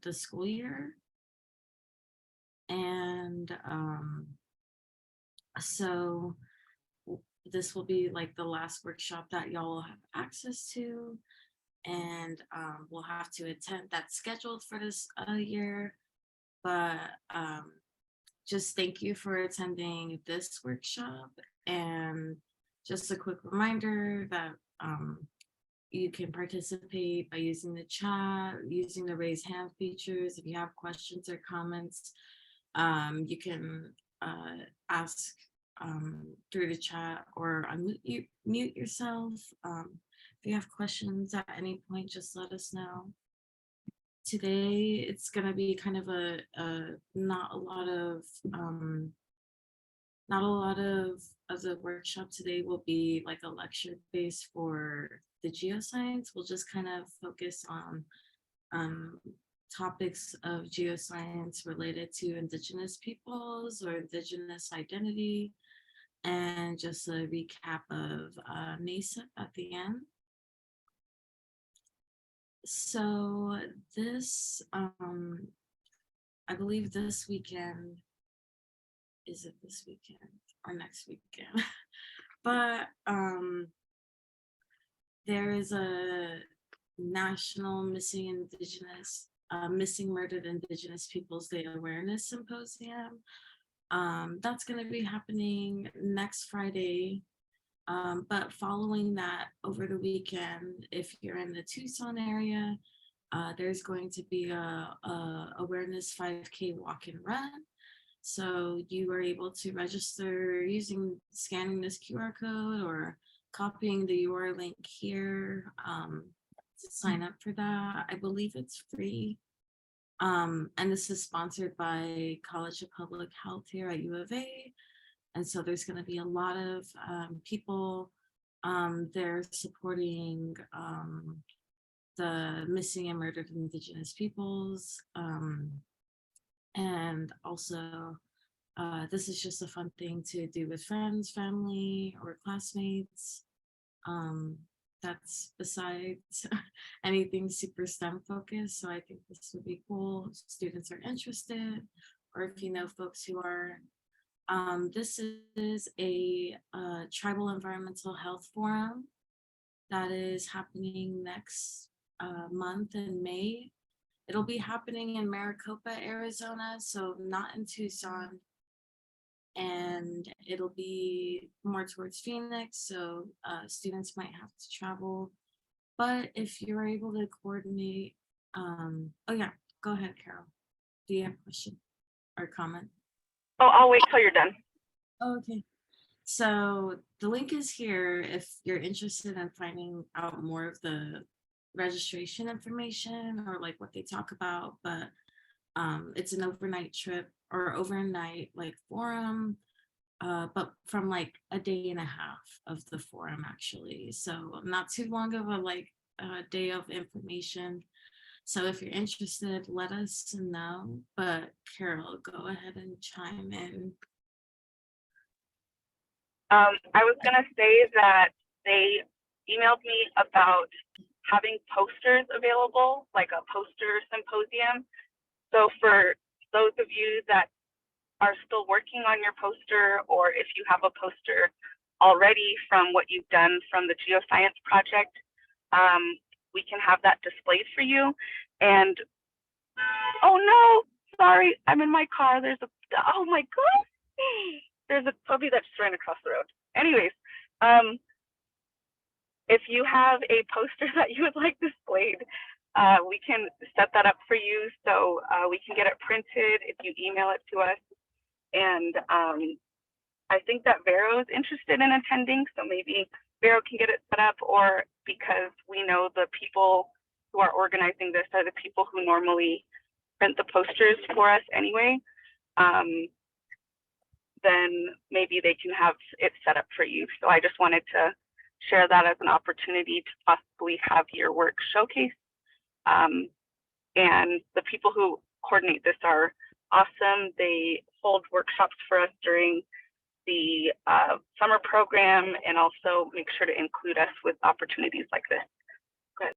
the school year. And so this will be like the last workshop that y'all will have access to, and we'll have to attend. That's scheduled for this year, but just thank you for attending this workshop. And just a quick reminder that you can participate by using the chat, using the raise hand features. If you have questions or comments, you can ask through the chat, or mute yourself. If you have questions at any point, just let us know. Today, it's going to be kind of not a lot of the workshop today will be like a lecture base for the geoscience. We'll just kind of focus on topics of geoscience related to Indigenous peoples or Indigenous identity, and just a recap of NASEP at the end. So this, I believe this weekend, is it this weekend or next weekend? But there is a National Missing Murdered Indigenous Peoples Day Awareness Symposium. That's going to be happening next Friday. But following that, over the weekend, if you're in the Tucson area, there's going to be a awareness 5K walk and run. So you are able to register scanning this QR code or copying the URL link here to sign up for that. I believe it's free. And this is sponsored by College of Public Health here at U of A. And so there's going to be a lot of people there supporting the missing and murdered Indigenous peoples. And also, this is just a fun thing to do with friends, family, or classmates. That's besides anything super STEM focused. So I think this would be cool if students are interested, or if you know folks who are. This is a tribal environmental health forum that is happening next month in May. It'll be happening in Maricopa, Arizona, so not in Tucson. And it'll be more towards Phoenix, so students might have to travel. But if you're able to coordinate, oh yeah, go ahead, Carol. Do you have a question or comment? Oh, I'll wait till you're done. Oh, okay. So the link is here if you're interested in finding out more of the registration information or like what they talk about. But it's an overnight trip or overnight like forum, but from like a day and a half of the forum actually. So not too long of a day of information. So if you're interested, let us know. But Carol, go ahead and chime in. I was going to say that they emailed me about having posters available, like a poster symposium. So for those of you that are still working on your poster, or if you have a poster already from what you've done from the geoscience project, we can have that displayed for you. And oh no, sorry, I'm in my car. Oh my God, there's a puppy that just ran across the road. Anyways, if you have a poster that you would like displayed, we can set that up for you. So we can get it printed if you email it to us. And I think that Vero is interested in attending, so maybe Vero can get it set up, or because we know the people who are organizing this are the people who normally print the posters for us anyway, then maybe they can have it set up for you. So I just wanted to share that as an opportunity to possibly have your work showcased. And the people who coordinate this are awesome. They hold workshops for us during the summer program, and also make sure to include us with opportunities like this. Good.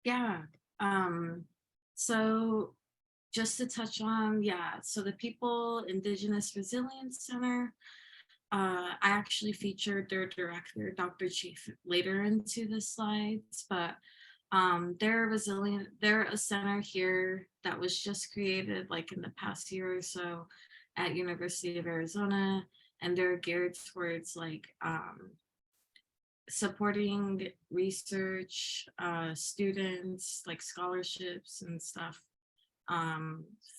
Yeah. So just to touch on, so the People Indigenous Resilience Center, I actually featured their director, Dr. Chief, later into the slides, but they're a center here that was just created like in the past year or so at University of Arizona, and they're geared towards like supporting research, students, like scholarships and stuff,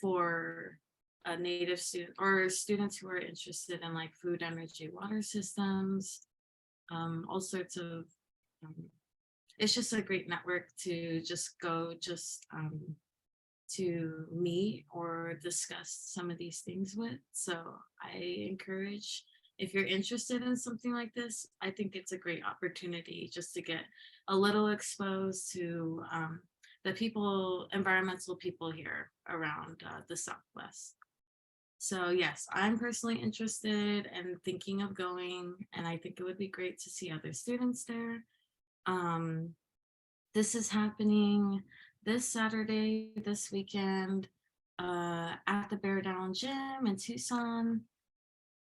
for a native student or students who are interested in like food, energy, water systems, all sorts of, um, it's just a great network to just go to meet or discuss some of these things with. So I encourage, if you're interested in something like this, I think it's a great opportunity just to get a little exposed to the people, environmental people here around the Southwest. So yes, I'm personally interested and thinking of going, and I think it would be great to see other students there. Um, this is happening this Saturday, this weekend, at the Bear Down Gym in Tucson.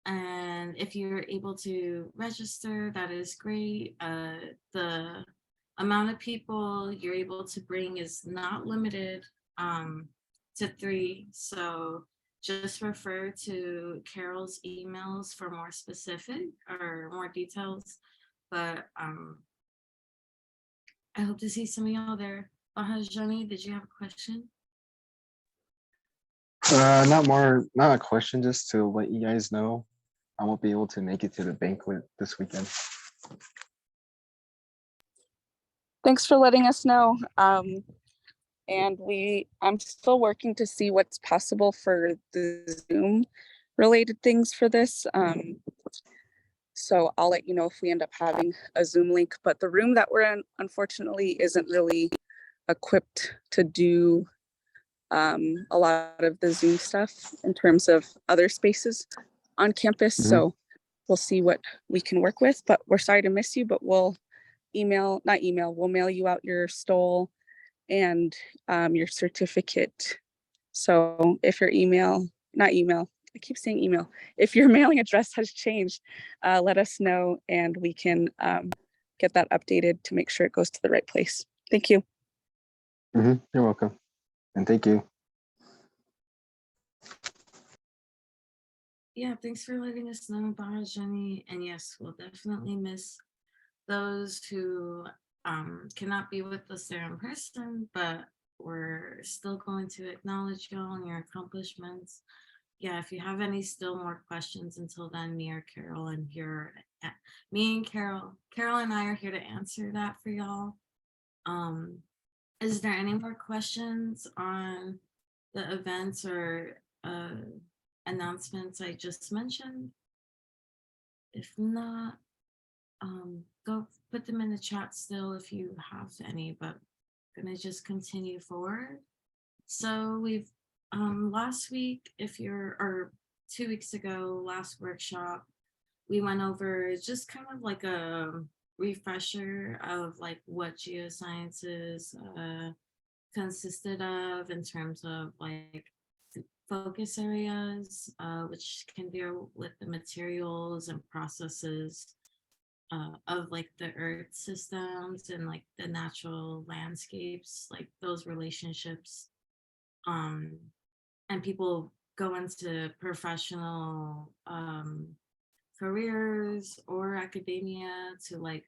And if you're able to register, that is great. The amount of people you're able to bring is not limited to 3. So just refer to Carol's emails for more specific or more details. But I hope to see some of y'all there. Bahajani, did you have a question? Not a question, just to let you guys know, I won't be able to make it to the banquet this weekend. Thanks for letting us know. And I'm still working to see what's possible for the Zoom related things for this. So I'll let you know if we end up having a Zoom link, but the room that we're in, unfortunately, isn't really equipped to do a lot of the Zoom stuff in terms of other spaces on campus. Mhm. So we'll see what we can work with, but we're sorry to miss you, but we'll we'll mail you out your stole and your certificate. So if your I keep saying email, if your mailing address has changed, let us know and we can get that updated to make sure it goes to the right place. Thank you. You're welcome. And thank you. Yeah, thanks for letting us know, Bahajani. And yes, we'll definitely miss those who cannot be with us there in person, but we're still going to acknowledge y'all and your accomplishments. Yeah, if you have any still more questions until then, me or Carol and Carol and I are here to answer that for y'all. Is there any more questions on the events or announcements I just mentioned? If not, go put them in the chat still if you have any, but I'm gonna just continue forward. So we've last week, or 2 weeks ago, last workshop, we went over just kind of like a refresher of like what geosciences consisted of in terms of like focus areas, which can deal with the materials and processes of like the earth systems and like the natural landscapes, like those relationships. And people go into professional careers or academia to like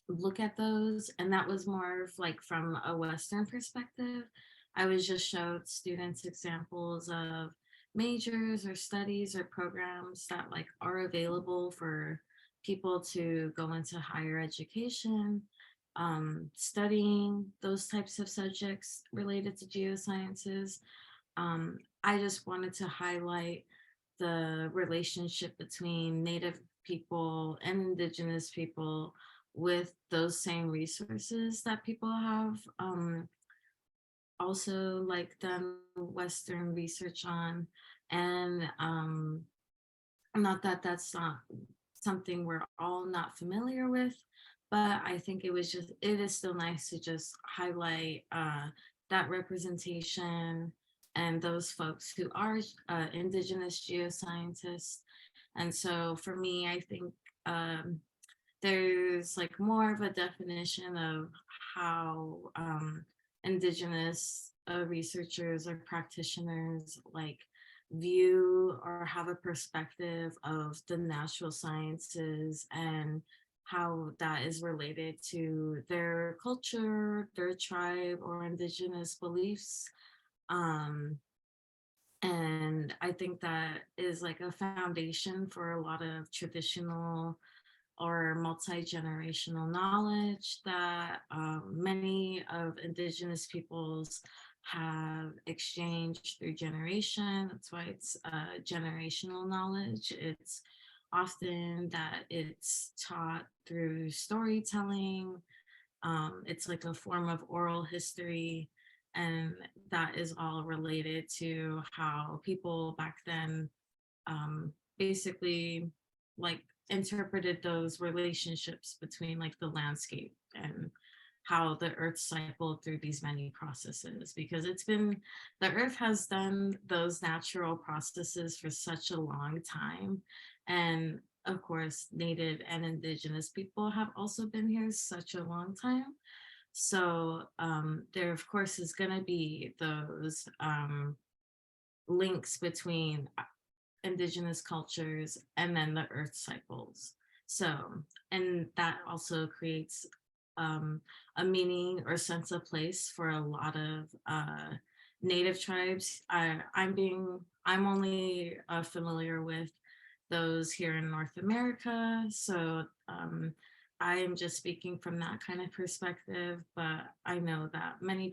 look at those. And that was more of like from a Western perspective. I was just showed students examples of majors or studies or programs that like are available for people to go into higher education, studying those types of subjects related to geosciences. I just wanted to highlight the relationship between Native people and Indigenous people with those same resources that people have also like done Western research on. And not that that's not something we're all not familiar with, but I think it is still nice to just highlight that representation and those folks who are Indigenous geoscientists. And so for me, I think there's like more of a definition of how Indigenous researchers or practitioners like view or have a perspective of the natural sciences and how that is related to their culture, their tribe, or Indigenous beliefs. Um, and I think that is like a foundation for a lot of traditional or multi-generational knowledge that many of Indigenous peoples have exchanged through generation. That's why it's generational knowledge. It's often that it's taught through storytelling. It's like a form of oral history, and that is all related to how people back then basically like interpreted those relationships between like the landscape and how the earth cycled through these many processes, because the earth has done those natural processes for such a long time. And of course, native and indigenous people have also been here such a long time. So there of course is going to be those links between indigenous cultures and then the earth cycles. So, and that also creates a meaning or sense of place for a lot of native tribes. I'm only familiar with those here in North America. So I am just speaking from that kind of perspective, but I know that many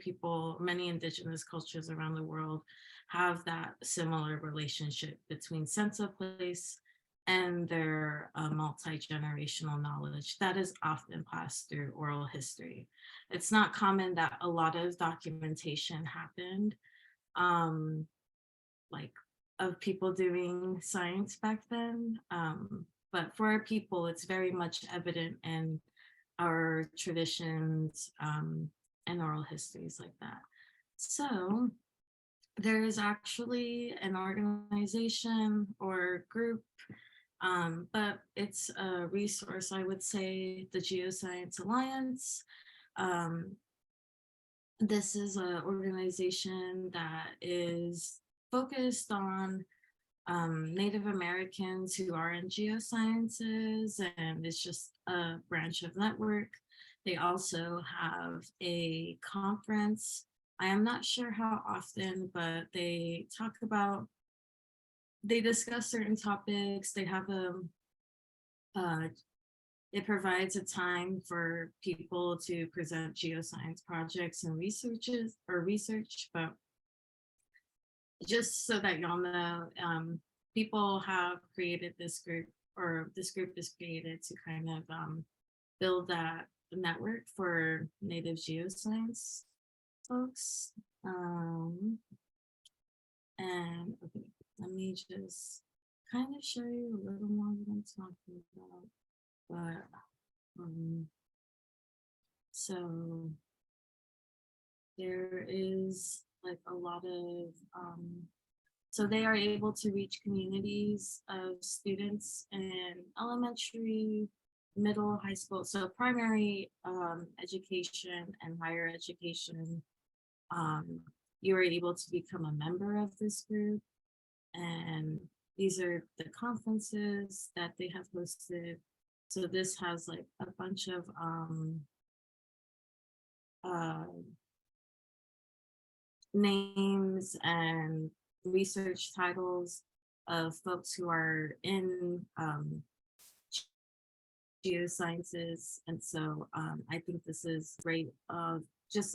indigenous cultures around the world have that similar relationship between sense of place and their multi-generational knowledge that is often passed through oral history. It's not common that a lot of documentation happened, like of people doing science back then. But for our people, it's very much evident in our traditions and oral histories like that. So there is actually an organization or group, but it's a resource, I would say, the Geoscience Alliance. This is an organization that is focused on Native Americans who are in geosciences, and it's just a branch of network. They also have a conference. I am not sure how often, but they discuss certain topics. They have it provides a time for people to present geoscience projects and research, but just so that y'all know, people have created this group, or this group is created to kind of build that network for Native geoscience folks. And okay, let me just kind of show you a little more what I'm talking about. But so there is like a lot of so they are able to reach communities of students in elementary, middle, high school, so primary education and higher education. You are able to become a member of this group, and these are the conferences that they have hosted. So this has like a bunch of names and research titles of folks who are in geosciences. And so I think this is great of just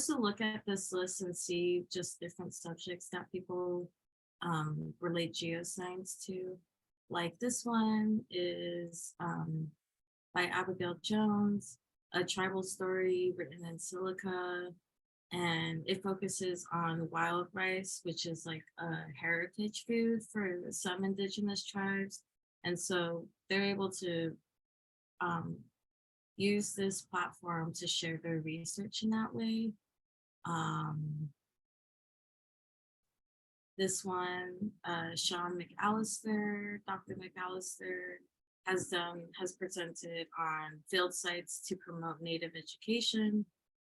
to look at this list and see just different subjects that people relate geoscience to. Like this one is by Abigail Jones, a tribal story written in silica, and it focuses on wild rice, which is like a heritage food for some indigenous tribes. And so they're able to use this platform to share their research in that way. This one, Sean McAllister, Dr. McAllister has presented on field sites to promote Native education.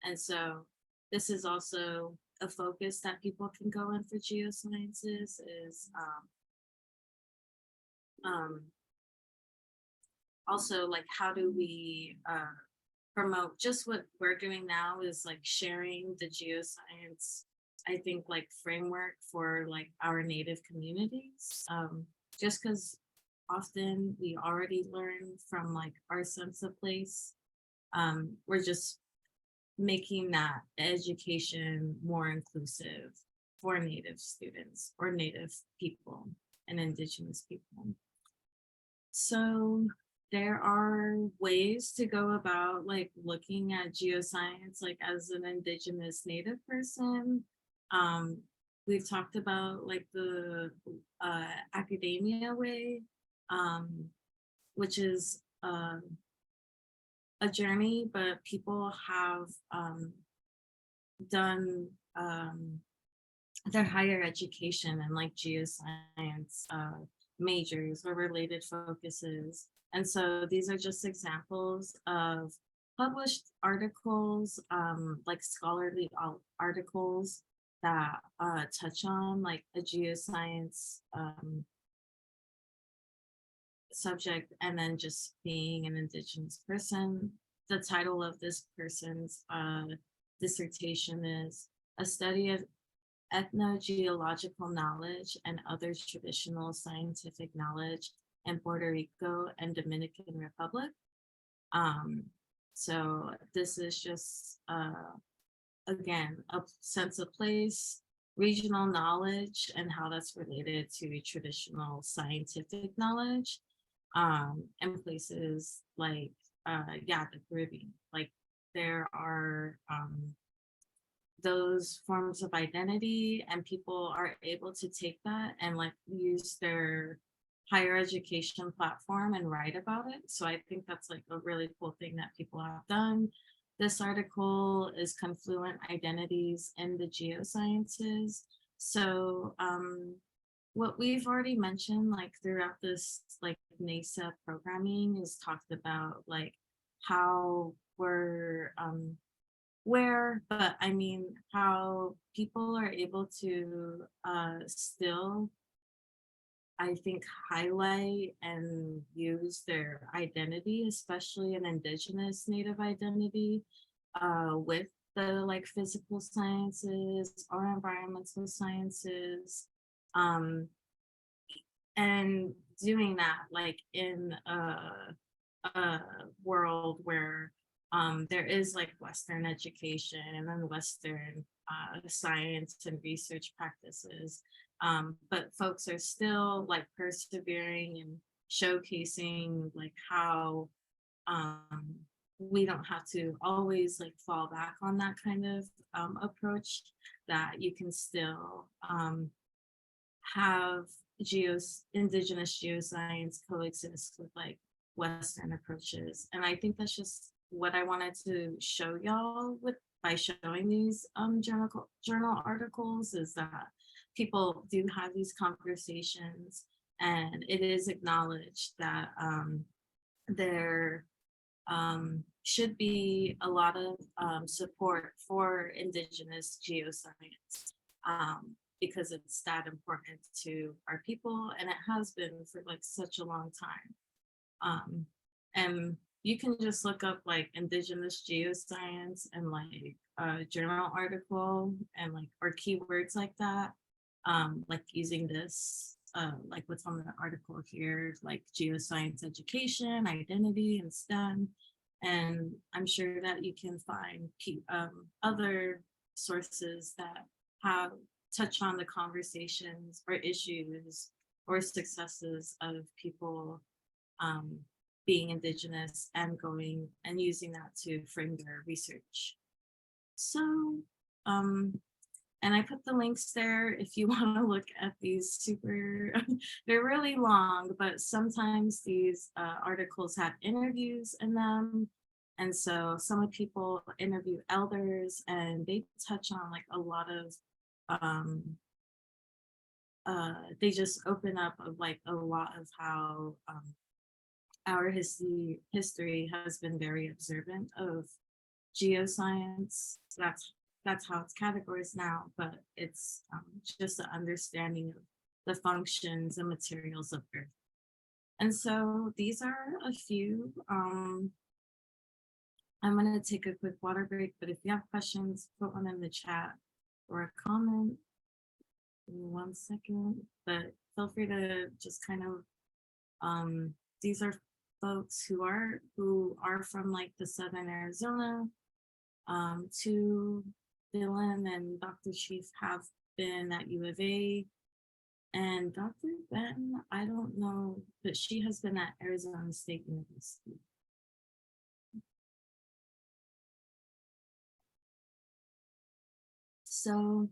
And so this is also a focus that people can go in for geosciences is also like how do we promote just what we're doing now is like sharing the geoscience, I think like framework for like our Native communities. Just because often we already learn from like our sense of place. We're just making that education more inclusive for Native students or Native people and Indigenous people. So there are ways to go about like looking at geoscience like as an Indigenous Native person. We've talked about like the academia way, which is a journey, but people have done their higher education and like geoscience majors or related focuses. And so these are just examples of published articles, like scholarly articles that touch on like a geoscience subject, and then just being an Indigenous person. The title of this person's dissertation is A Study of Ethnogeological Knowledge and Other Traditional Scientific Knowledge in Puerto Rico and Dominican Republic. So this is just, again, a sense of place, regional knowledge, and how that's related to traditional scientific knowledge. In places like, yeah, the Caribbean, like there are those forms of identity, and people are able to take that and like use their higher education platform and write about it. So I think that's like a really cool thing that people have done. This article is Confluent Identities in the Geosciences. So what we've already mentioned like throughout this like NASEP programming is talked about like how we're where, but I mean how people are able to still, I think, highlight and use their identity, especially an Indigenous Native identity, with the like physical sciences or environmental sciences, and doing that like in a world where there is like Western education and then Western science and research practices. But folks are still like persevering and showcasing like how we don't have to always like fall back on that kind of approach, that you can still have Indigenous geoscience coexist with like Western approaches. And I think that's just what I wanted to show y'all with by showing these journal articles, is that people do have these conversations, and it is acknowledged that there should be a lot of support for Indigenous geoscience, because it's that important to our people, and it has been for like such a long time. And you can just look up like Indigenous geoscience and like a journal article and like, or keywords like that, like using this, like what's on the article here, like geoscience education, identity, and STEM. And I'm sure that you can find other sources that have touch on the conversations or issues or successes of people being Indigenous and going and using that to frame their research. So, and I put the links there if you want to look at these super, they're really long, but sometimes these articles have interviews in them. And so some of the people interview elders and they touch on like a lot of, they just open up of like a lot of how our history has been very observant of geoscience. That's how it's categorized now, but it's just an understanding of the functions and materials of Earth. And so these are a few. I'm gonna take a quick water break, but if you have questions, put one in the chat or a comment. Give me 1 second, but feel free to just kind of, these are folks who are from like the Southern Arizona. To Dylan and Dr. Chief have been at U of A, and Dr. Benton, I don't know, but she has been at Arizona State University. So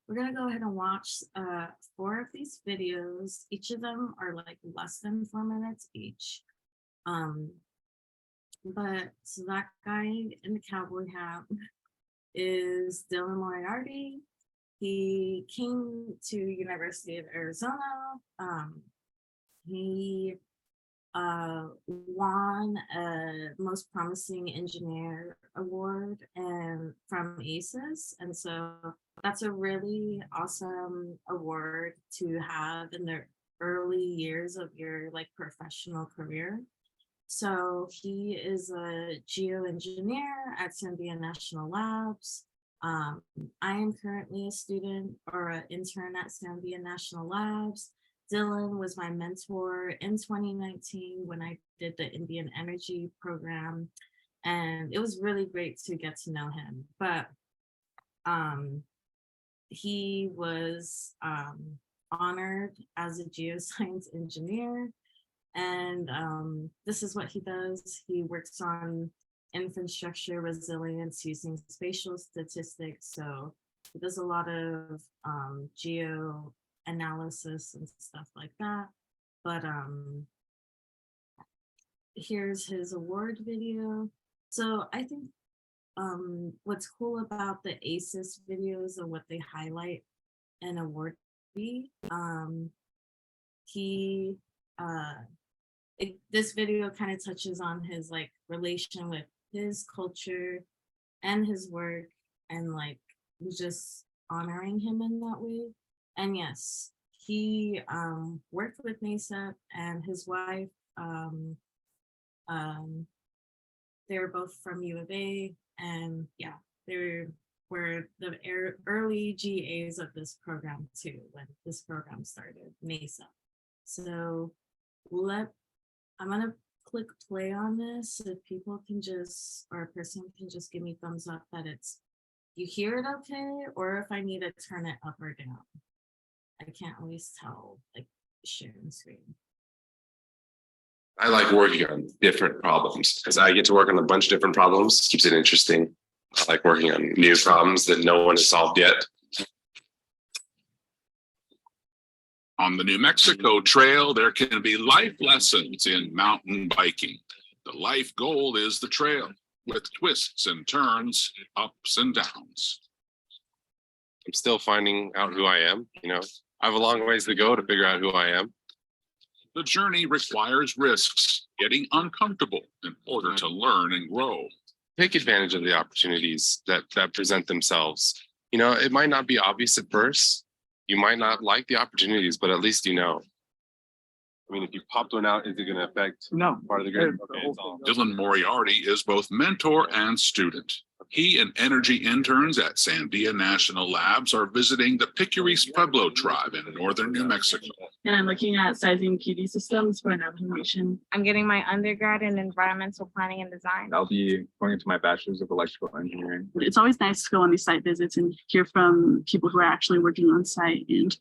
we're gonna go ahead and watch 4 of these videos. Each of them are like less than 4 minutes each. But so that guy in the cowboy hat is Dylan Moriarty. He came to University of Arizona. He won a Most Promising Engineer award and from ACES, and so that's a really awesome award to have in the early years of your like professional career. So he is a geoengineer at Sandia National Labs. I am currently a student or an intern at Sandia National Labs. Dylan was my mentor in 2019 when I did the Indian Energy program, and it was really great to get to know him. But he was honored as a geoscience engineer. And this is what he does. He works on infrastructure resilience using spatial statistics. So he does a lot of geo analysis and stuff like that. But here's his award video. So I think what's cool about the ACES videos and what they highlight an award be, this video kind of touches on his like relation with his culture and his work, and like just honoring him in that way. And yes, he worked with NASEP, and his wife, they're both from U of A, and yeah, they were the early GAs of this program too, when this program started, NASEP. So I'm gonna click play on this if people can just, or a person can just give me thumbs up that you hear it okay, or if I need to turn it up or down. I can't always tell, like sharing screen. I like working on different problems because I get to work on a bunch of different problems. Keeps it interesting. I like working on new problems that no one has solved yet. On the New Mexico Trail, there can be life lessons in mountain biking. The life goal is the trail with twists and turns, ups and downs. I'm still finding out who I am. You know, I have a long ways to go to figure out who I am. The journey requires risks, getting uncomfortable in order to learn and grow. Take advantage of the opportunities that present themselves. You know, it might not be obvious at first. You might not like the opportunities, but at least you know. I mean, if you popped one out, is it going to affect part of the grid? Okay, Dylan Moriarty is both mentor and student. He and energy interns at Sandia National Labs are visiting the Picuris Pueblo tribe in northern New Mexico. And I'm looking at sizing QD systems for navigation. I'm getting my undergrad in environmental planning and design. I'll be going into my bachelor's of electrical engineering. It's always nice to go on these site visits and hear from people who are actually working on site and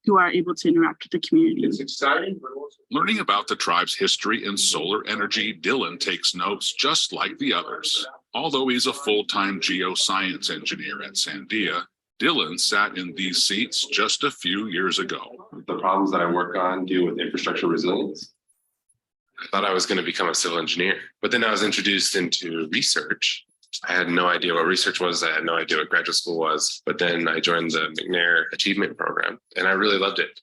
who are able to interact with the community. It's exciting, but also learning about the tribe's history in solar energy. Dylan takes notes just like the others. Although he's a full-time geoscience engineer at Sandia, Dylan sat in these seats just a few years ago. The problems that I work on deal with infrastructure resilience. I thought I was going to become a civil engineer, but then I was introduced into research. I had no idea what research was. I had no idea what graduate school was, but then I joined the McNair Achievement Program and I really loved it.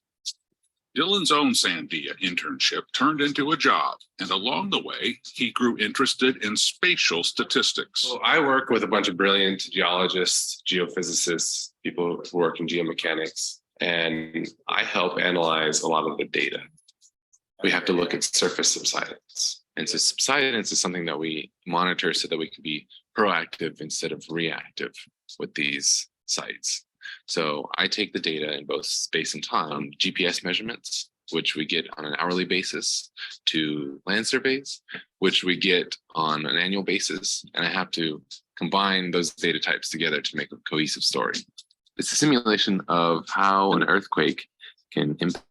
Dylan's own Sandia internship turned into a job, and along the way, he grew interested in spatial statistics. So I work with a bunch of brilliant geologists, geophysicists, people who work in geomechanics, and I help analyze a lot of the data. We have to look at surface subsidence. And so subsidence is something that we monitor so that we can be proactive instead of reactive with these sites. So I take the data in both space and time, GPS measurements, which we get on an hourly basis, to land surveys, which we get on an annual basis. And I have to combine those data types together to make a cohesive story. It's a simulation of how an earthquake can impact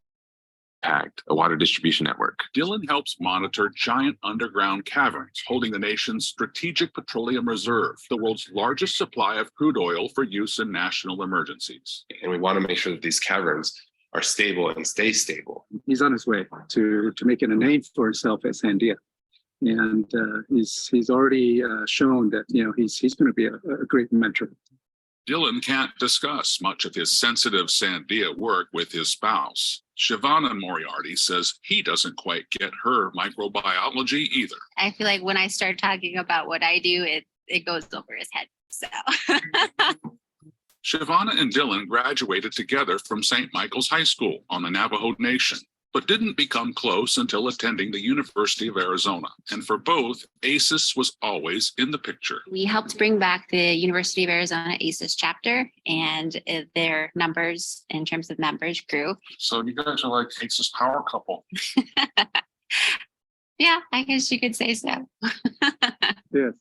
a water distribution network. Dylan helps monitor giant underground caverns holding the nation's strategic petroleum reserve, the world's largest supply of crude oil for use in national emergencies. And we want to make sure that these caverns are stable and stay stable. He's on his way to making a name for himself at Sandia. And he's already shown that, he's going to be a great mentor. Dylan can't discuss much of his sensitive Sandia work with his spouse. Shivana Moriarty says he doesn't quite get her microbiology either. I feel like when I start talking about what I do, it goes over his head. So Shivana and Dylan graduated together from St. Michael's High School on the Navajo Nation, but didn't become close until attending the University of Arizona. And for both, ACES was always in the picture. we helped bring back the University of Arizona ACES chapter, and their numbers in terms of members grew. So you guys are like ACES power couple. Yeah, I guess you could say so. Yes.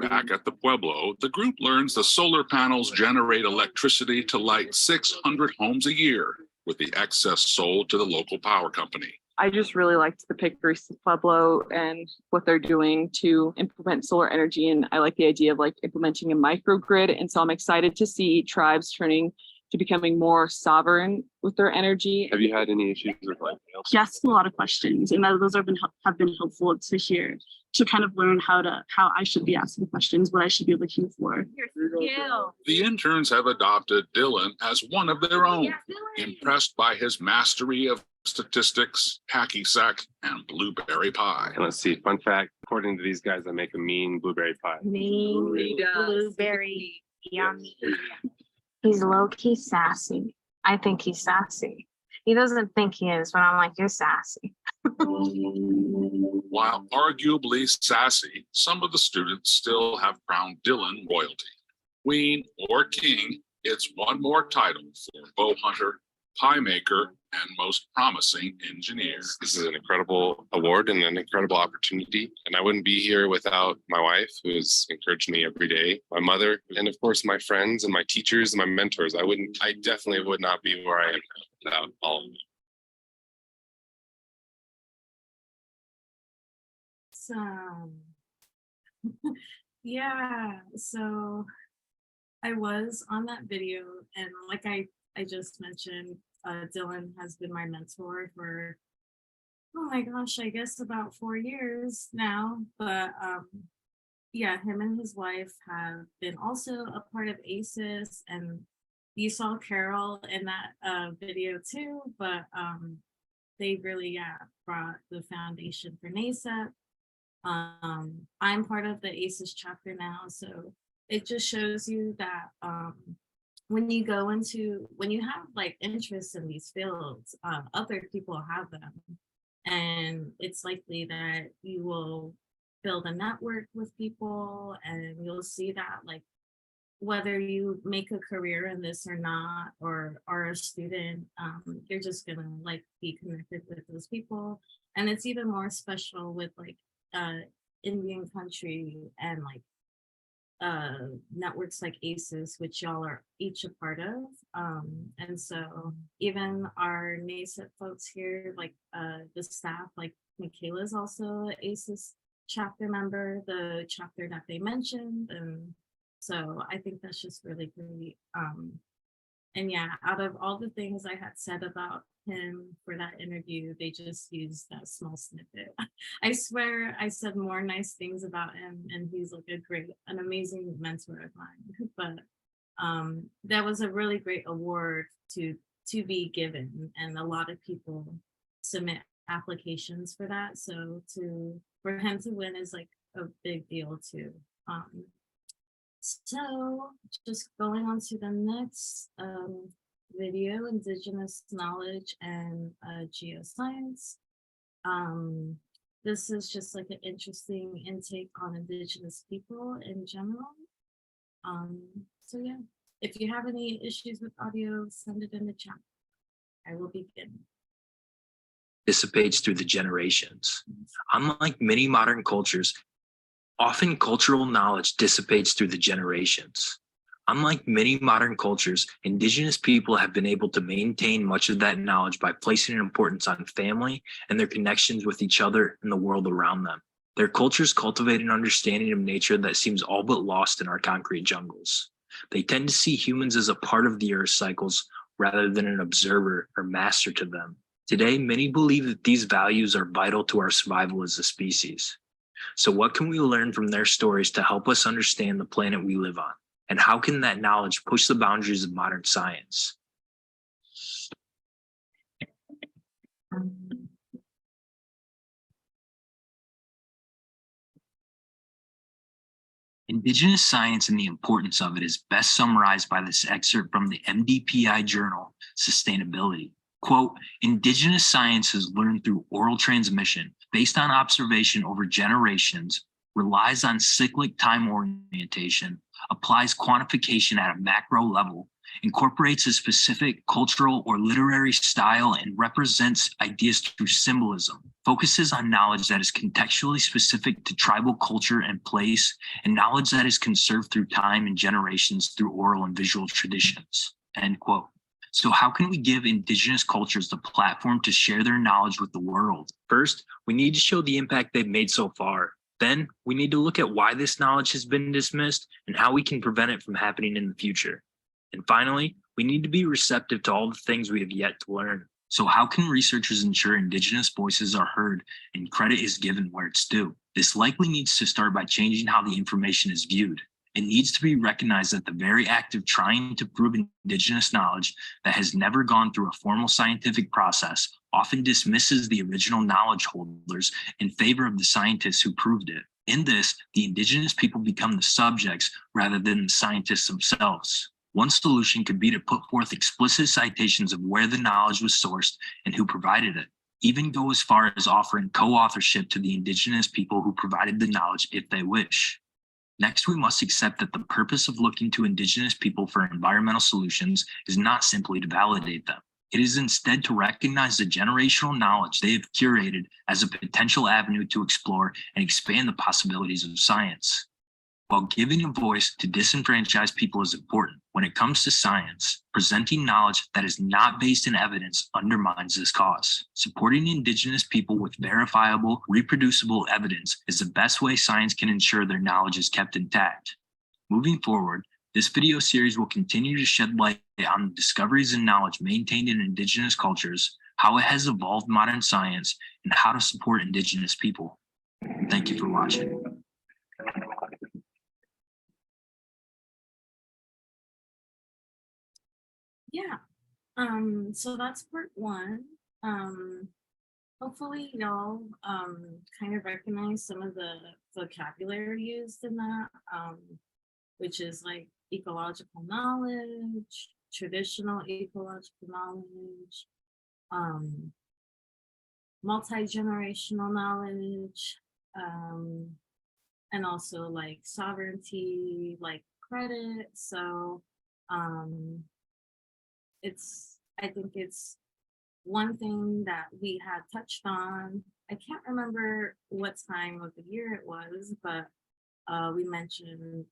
Back at the Pueblo, the group learns the solar panels generate electricity to light 600 homes a year, with the excess sold to the local power company. I just really liked the Pickery Pueblo and what they're doing to implement solar energy. And I like the idea of like implementing a microgrid. And so I'm excited to see tribes turning to becoming more sovereign with their energy. Have you had any issues with like? She asks a lot of questions, and those have been helpful to hear, to kind of learn how I should be asking questions, what I should be looking for. The interns have adopted Dylan as one of their own, impressed by his mastery of statistics, hacky sack, and blueberry pie. And let's see, fun fact, according to these guys, I make a mean blueberry pie. Mean blueberry, yummy. He's low-key sassy. I think he's sassy. He doesn't think he is, but I'm like, you're sassy. While arguably sassy, some of the students still have crowned Dylan royalty. Queen or king, it's one more title for bow hunter, pie maker, and most promising engineer. This is an incredible award and an incredible opportunity. And I wouldn't be here without my wife, who has encouraged me every day, my mother, and of course, my friends and my teachers and my mentors. I definitely would not be where I am without all of them. Yeah, so I was on that video, and like I just mentioned, Dylan has been my mentor for, oh my gosh, I guess about 4 years now. But yeah, him and his wife have been also a part of ACES, and you saw Carol in that video too. But they really brought the foundation for NASEP. I'm part of the ACES chapter now, so it just shows you that when you have like interests in these fields, other people have them, and it's likely that you will build a network with people, and you'll see that like whether you make a career in this or not, or are a student, you're just gonna like be connected with those people. And it's even more special with like Indian country and like networks like ACES, which y'all are each a part of. And so even our NASEP folks here, like the staff, like Michaela's also an ACES chapter member, the chapter that they mentioned. And so I think that's just really great. And yeah, out of all the things I had said about him for that interview, they just used that small snippet. I swear I said more nice things about him, and he's like an amazing mentor of mine. But that was a really great award to be given, and a lot of people submit applications for that. So for him to win is like a big deal too. So just going on to the next video, Indigenous Knowledge and Geoscience. This is just like an interesting intake on Indigenous people in general. So yeah, if you have any issues with audio, send it in the chat. I will begin. Dissipates through the generations. Unlike many modern cultures, often cultural knowledge dissipates through the generations. Unlike many modern cultures, Indigenous people have been able to maintain much of that knowledge by placing an importance on family and their connections with each other and the world around them. Their cultures cultivate an understanding of nature that seems all but lost in our concrete jungles. They tend to see humans as a part of the Earth's cycles rather than an observer or master to them. Today, many believe that these values are vital to our survival as a species. So what can we learn from their stories to help us understand the planet we live on? And how can that knowledge push the boundaries of modern science? Indigenous science and the importance of it is best summarized by this excerpt from the MDPI journal, Sustainability. Quote, Indigenous science is learned through oral transmission based on observation over generations, relies on cyclic time orientation, applies quantification at a macro level, incorporates a specific cultural or literary style, and represents ideas through symbolism, focuses on knowledge that is contextually specific to tribal culture and place, and knowledge that is conserved through time and generations through oral and visual traditions, end quote. So how can we give Indigenous cultures the platform to share their knowledge with the world? First, we need to show the impact they've made so far. Then we need to look at why this knowledge has been dismissed and how we can prevent it from happening in the future. And finally, we need to be receptive to all the things we have yet to learn. So how can researchers ensure Indigenous voices are heard and credit is given where it's due? This likely needs to start by changing how the information is viewed. It needs to be recognized that the very act of trying to prove Indigenous knowledge that has never gone through a formal scientific process often dismisses the original knowledge holders in favor of the scientists who proved it. In this, the Indigenous people become the subjects rather than the scientists themselves. One solution could be to put forth explicit citations of where the knowledge was sourced and who provided it. Even go as far as offering co-authorship to the Indigenous people who provided the knowledge if they wish. Next, we must accept that the purpose of looking to Indigenous people for environmental solutions is not simply to validate them. It is instead to recognize the generational knowledge they have curated as a potential avenue to explore and expand the possibilities of science. While giving a voice to disenfranchised people is important, when it comes to science, presenting knowledge that is not based in evidence undermines this cause. Supporting Indigenous people with verifiable, reproducible evidence is the best way science can ensure their knowledge is kept intact. Moving forward, this video series will continue to shed light on the discoveries and knowledge maintained in Indigenous cultures, how it has evolved modern science, and how to support Indigenous people. Thank you for watching. Yeah, so that's part one. Hopefully y'all kind of recognize some of the vocabulary used in that, which is like ecological knowledge, traditional ecological knowledge, multi-generational knowledge, and also like sovereignty, like credit. So I think it's one thing that we had touched on. I can't remember what time of the year it was, but we mentioned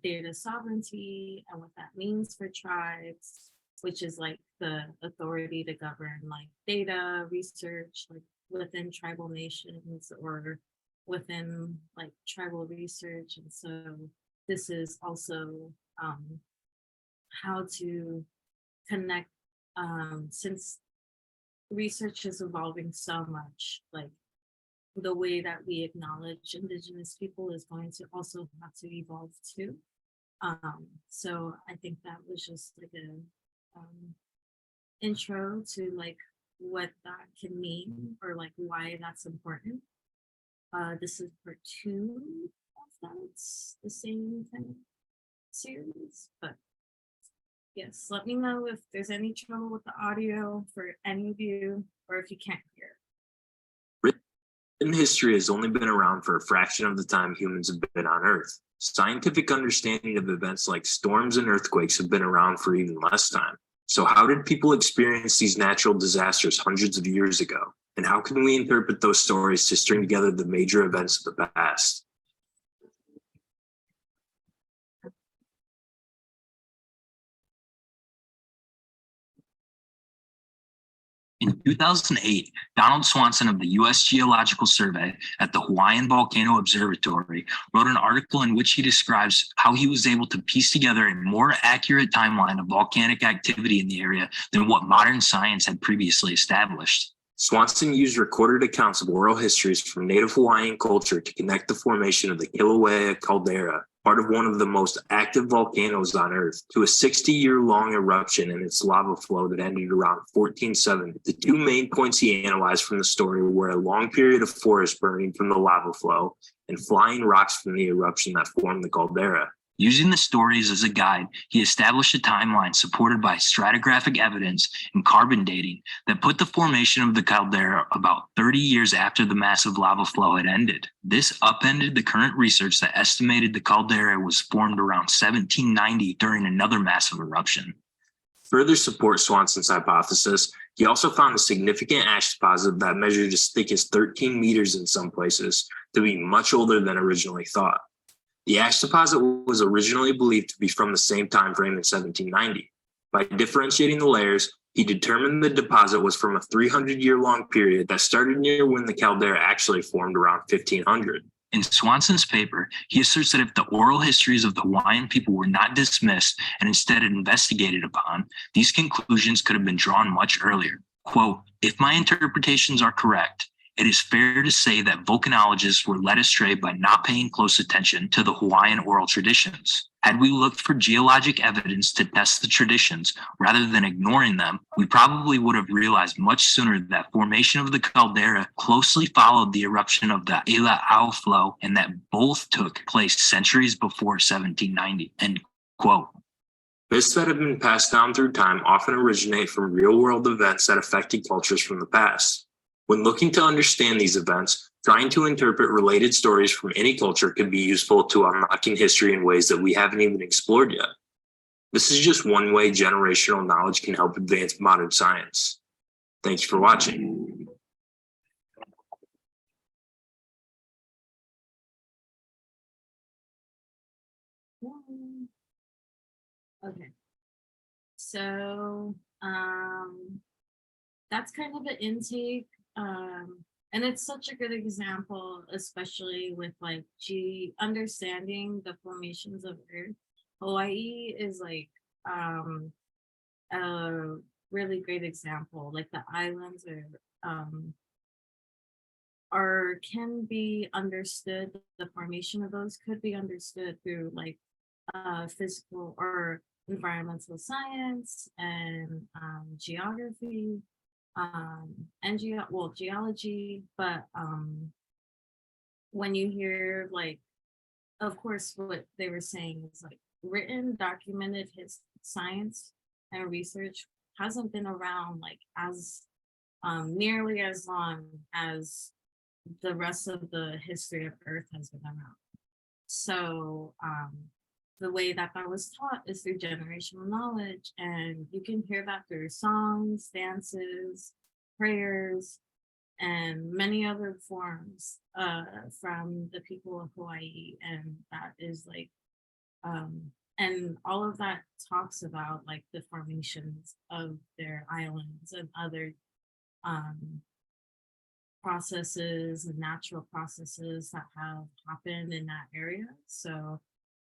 data sovereignty and what that means for tribes, which is like the authority to govern like data research, like within tribal nations or within like tribal research. And so this is also how to connect, since research is evolving so much, like the way that we acknowledge Indigenous people is going to also have to evolve too. So I think that was just like a intro to like what that can mean, or like why that's important. This is part 2 of that. It's the same kind of series, but yes, let me know if there's any trouble with the audio for any of you, or if you can't hear. Written history has only been around for a fraction of the time humans have been on Earth. Scientific understanding of events like storms and earthquakes have been around for even less time. So how did people experience these natural disasters hundreds of years ago? And how can we interpret those stories to string together the major events of the past? In 2008, Donald Swanson of the U.S. Geological Survey at the Hawaiian Volcano Observatory wrote an article in which he describes how he was able to piece together a more accurate timeline of volcanic activity in the area than what modern science had previously established. Swanson used recorded accounts of oral histories from Native Hawaiian culture to connect the formation of the Kilauea caldera, part of one of the most active volcanoes on Earth, to a 60-year-long eruption and its lava flow that ended around 1470. The two main points he analyzed from the story were a long period of forest burning from the lava flow and flying rocks from the eruption that formed the caldera. Using the stories as a guide, he established a timeline supported by stratigraphic evidence and carbon dating that put the formation of the caldera about 30 years after the massive lava flow had ended. This upended the current research that estimated the caldera was formed around 1790 during another massive eruption. Further support Swanson's hypothesis, he also found a significant ash deposit that measured as thick as 13 meters in some places to be much older than originally thought. The ash deposit was originally believed to be from the same time frame in 1790. By differentiating the layers, he determined the deposit was from a 300-year-long period that started near when the caldera actually formed around 1500. In Swanson's paper, he asserts that if the oral histories of the Hawaiian people were not dismissed and instead investigated upon, these conclusions could have been drawn much earlier. Quote, "If my interpretations are correct, it is fair to say that volcanologists were led astray by not paying close attention to the Hawaiian oral traditions. Had we looked for geologic evidence to test the traditions rather than ignoring them, we probably would have realized much sooner that formation of the caldera closely followed the eruption of the Ila'au flow and that both took place centuries before 1790, end quote. Myths that have been passed down through time often originate from real-world events that affected cultures from the past. When looking to understand these events, trying to interpret related stories from any culture can be useful to unlocking history in ways that we haven't even explored yet. This is just one way generational knowledge can help advance modern science. Thanks for watching. Okay, so that's kind of an intake. And it's such a good example, especially with like understanding the formations of Earth. Hawaii is like a really great example. Like the islands can be understood. The formation of those could be understood through like physical or environmental science and geography. And geology, but when you hear like, of course, what they were saying is like written, documented his science and research hasn't been around like as nearly as long as the rest of the history of Earth has been around. So the way that was taught is through generational knowledge, and you can hear that through songs, dances, prayers, and many other forms from the people of Hawaii. And that is like, and all of that talks about like the formations of their islands and other processes and natural processes that have happened in that area. So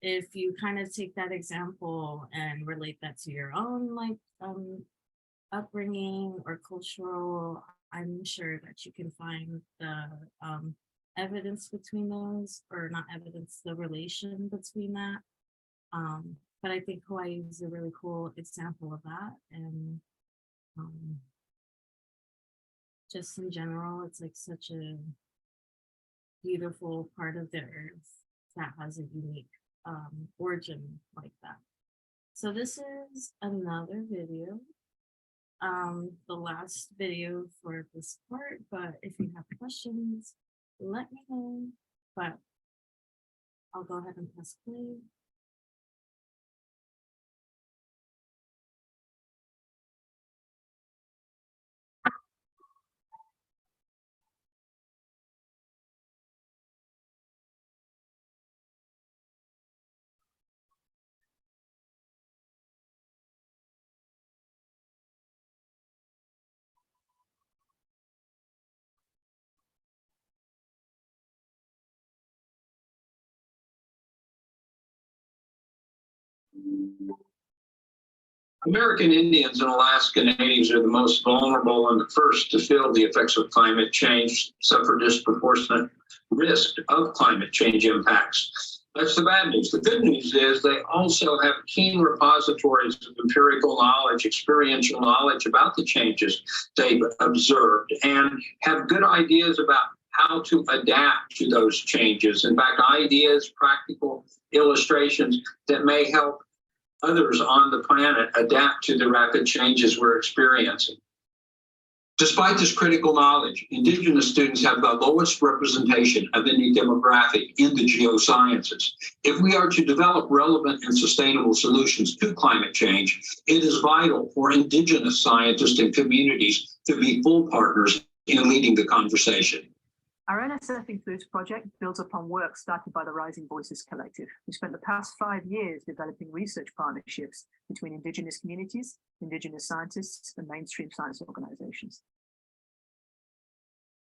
if you kind of take that example and relate that to your own like upbringing or cultural, I'm sure that you can find the evidence between those, or not evidence, the relation between that. But I think Hawaii is a really cool example of that. And just in general, it's like such a beautiful part of the earth that has a unique origin like that. So this is another video, the last video for this part, but if you have questions, let me know. But I'll go ahead and press play. American Indians and Alaska Natives are the most vulnerable and the first to feel the effects of climate change, suffer disproportionate risk of climate change impacts. That's the bad news. The good news is they also have keen repositories of empirical knowledge, experiential knowledge about the changes they've observed, and have good ideas about how to adapt to those changes. In fact, ideas, practical illustrations that may help others on the planet adapt to the rapid changes we're experiencing. Despite this critical knowledge, Indigenous students have the lowest representation of any demographic in the geosciences. If we are to develop relevant and sustainable solutions to climate change, it is vital for Indigenous scientists and communities to be full partners in leading the conversation. Our NASEP Includes project builds upon work started by the Rising Voices Collective. We spent the past 5 years developing research partnerships between Indigenous communities, Indigenous scientists, and mainstream science organizations.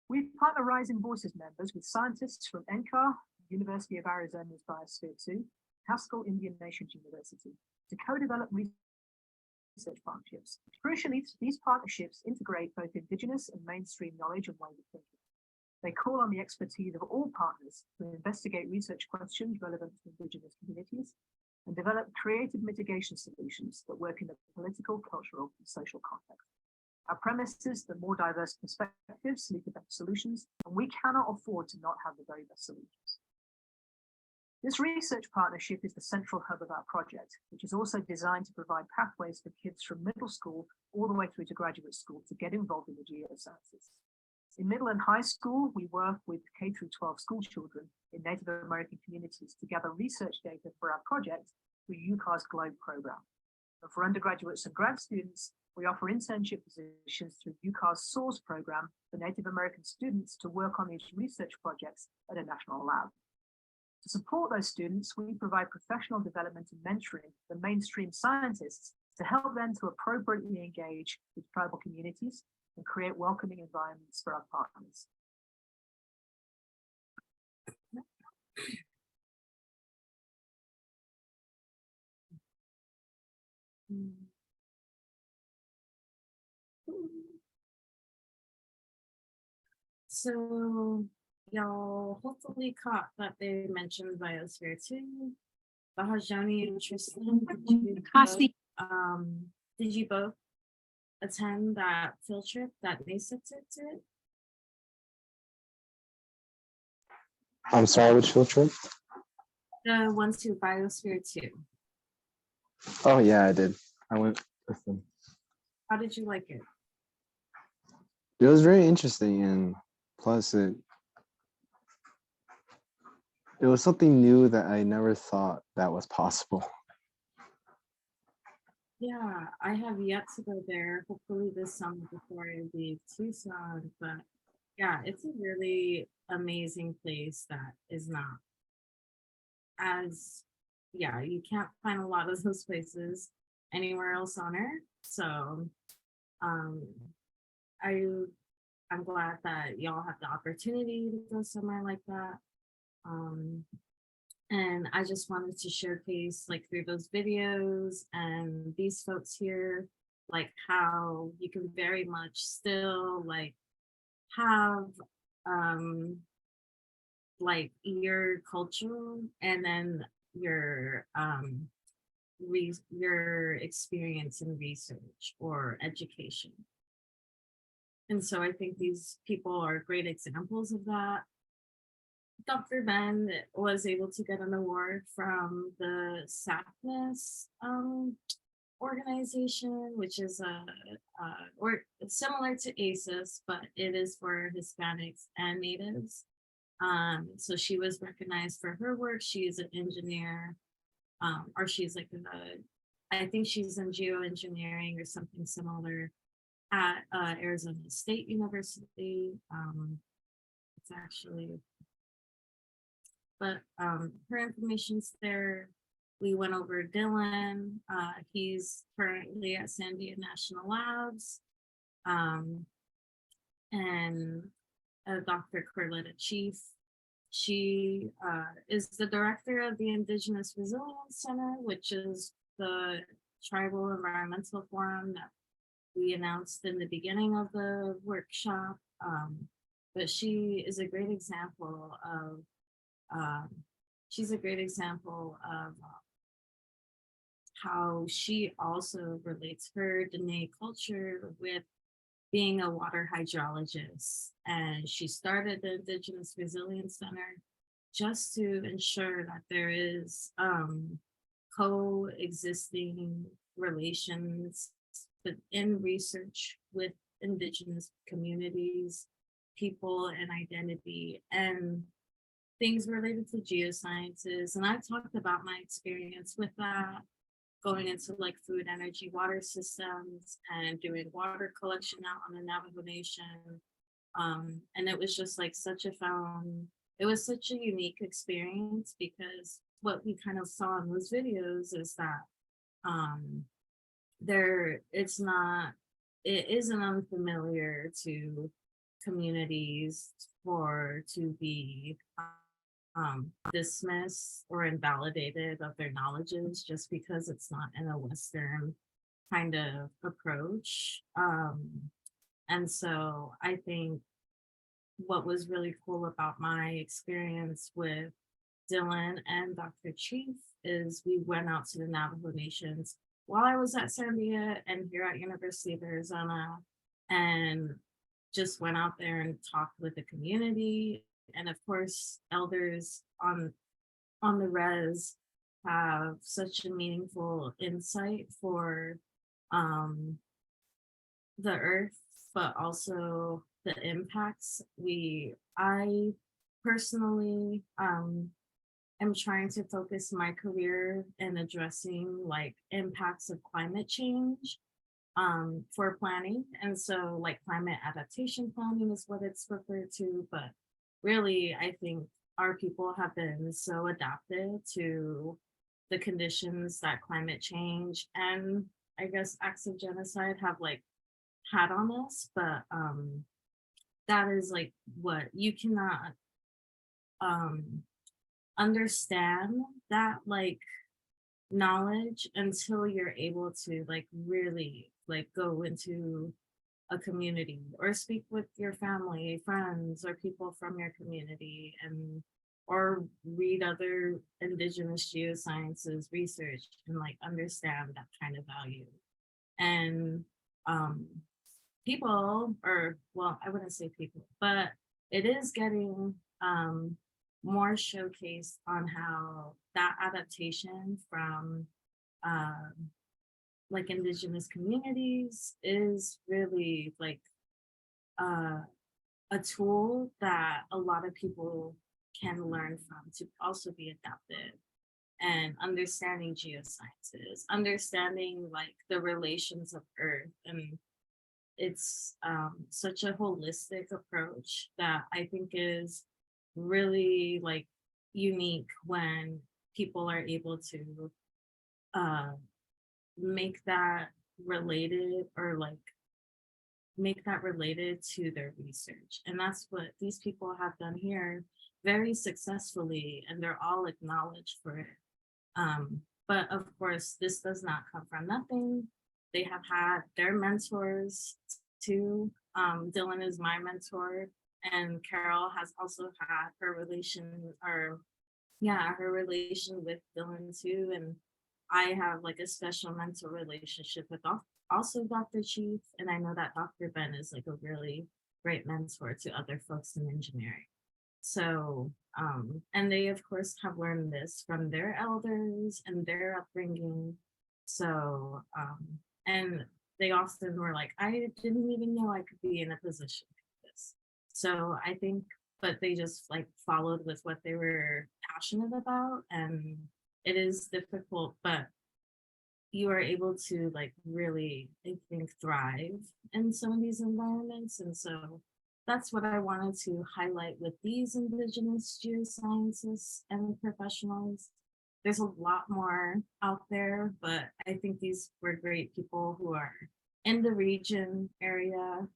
We partner Rising Voices members with scientists from NCAR, University of Arizona's Biosphere 2, Haskell Indian Nations University, to co-develop research partnerships. Crucially, these partnerships integrate both Indigenous and mainstream knowledge and ways of thinking. They call on the expertise of all partners to investigate research questions relevant to Indigenous communities and develop creative mitigation solutions that work in the political, cultural, and social context. Our premise is that more diverse perspectives lead to better solutions, and we cannot afford to not have the very best solutions. This research partnership is the central hub of our project, which is also designed to provide pathways for kids from middle school all the way through to graduate school to get involved in the geosciences. In middle and high school, we work with K-12 school children in Native American communities to gather research data for our project through UCAR's GLOBE program. And for undergraduates and grad students, we offer internship positions through UCAR's SOARS program for Native American students to work on these research projects at a national lab. To support those students, we provide professional development and mentoring for mainstream scientists to help them to appropriately engage with tribal communities and create welcoming environments for our partners. So y'all hopefully caught that they mentioned Biosphere 2. Bahajani and Tristan, did you both attend that field trip that NASEP took to it? I'm sorry, which field trip? The one to Biosphere 2. Oh yeah, I did. I went with them. How did you like it? It was very interesting, and plus it was something new that I never thought that was possible. Yeah, I have yet to go there, hopefully this summer before I leave Tucson, but yeah, it's a really amazing place that is not as, yeah, you can't find a lot of those places anywhere else on Earth. So I'm glad that y'all have the opportunity to go somewhere like that. And I just wanted to showcase like through those videos and these folks here, like how you can very much still like have like your culture and then your your experience in research or education. And so I think these people are great examples of that. Dr. Ben was able to get an award from the SAPNES organization, which is or it's similar to ACES, but it is for Hispanics and Natives. So she was recognized for her work. She is an engineer, or she's like I think she's in geoengineering or something similar at Arizona State University. It's actually, but her information's there. We went over Dylan. He's currently at Sandia National Labs. And Dr. Corletta Chief. She is the director of the Indigenous Resilience Center, which is the tribal environmental forum that we announced in the beginning of the workshop. But she is a great example of how she also relates her Dene culture with being a water hydrologist. And she started the Indigenous Resilience Center just to ensure that there is coexisting relations in research with Indigenous communities, people, and identity, and things related to geosciences. And I've talked about my experience with that, going into like food, energy, water systems and doing water collection out on the Navajo Nation. And it was just like it was such a unique experience, because what we kind of saw in those videos is that it isn't unfamiliar to communities to be dismissed or invalidated of their knowledges just because it's not in a Western kind of approach. And so I think what was really cool about my experience with Dylan and Dr. Chief is we went out to the Navajo Nations while I was at Sandia and here at University of Arizona, and just went out there and talked with the community. And of course, elders on the res have such a meaningful insight for the earth, but also the impacts. I personally am trying to focus my career in addressing like impacts of climate change for planning. And so like climate adaptation planning is what it's referred to, but really, I think our people have been so adapted to the conditions that climate change and I guess acts of genocide have like had on us, but that is like what you cannot understand that like knowledge until you're able to like really like go into a community or speak with your family, friends, or people from your community, and or read other Indigenous geosciences research and like understand that kind of value. And people, or well, I wouldn't say people, but it is getting more showcased on how that adaptation from like Indigenous communities is really like a tool that a lot of people can learn from to also be adapted, and understanding geosciences, understanding like the relations of Earth. And it's such a holistic approach that I think is really like unique when people are able to make that related, or like make that related to their research. And that's what these people have done here. very successfully, and they're all acknowledged for it. But of course, this does not come from nothing. They have had their mentors too. Dylan is my mentor, and Carol has also had her relation, or yeah, her relation with Dylan too. And I have like a special mentor relationship with also Dr. Chief, and I know that Dr. Ben is like a really great mentor to other folks in engineering. So, and they of course have learned this from their elders and their upbringing. So, and they often were like, I didn't even know I could be in a position like this. So I think, but they just like followed with what they were passionate about. And it is difficult, but you are able to like really, I think, thrive in some of these environments. And so that's what I wanted to highlight with these Indigenous geoscientists and professionals. There's a lot more out there, but I think these were great people who are in the region area.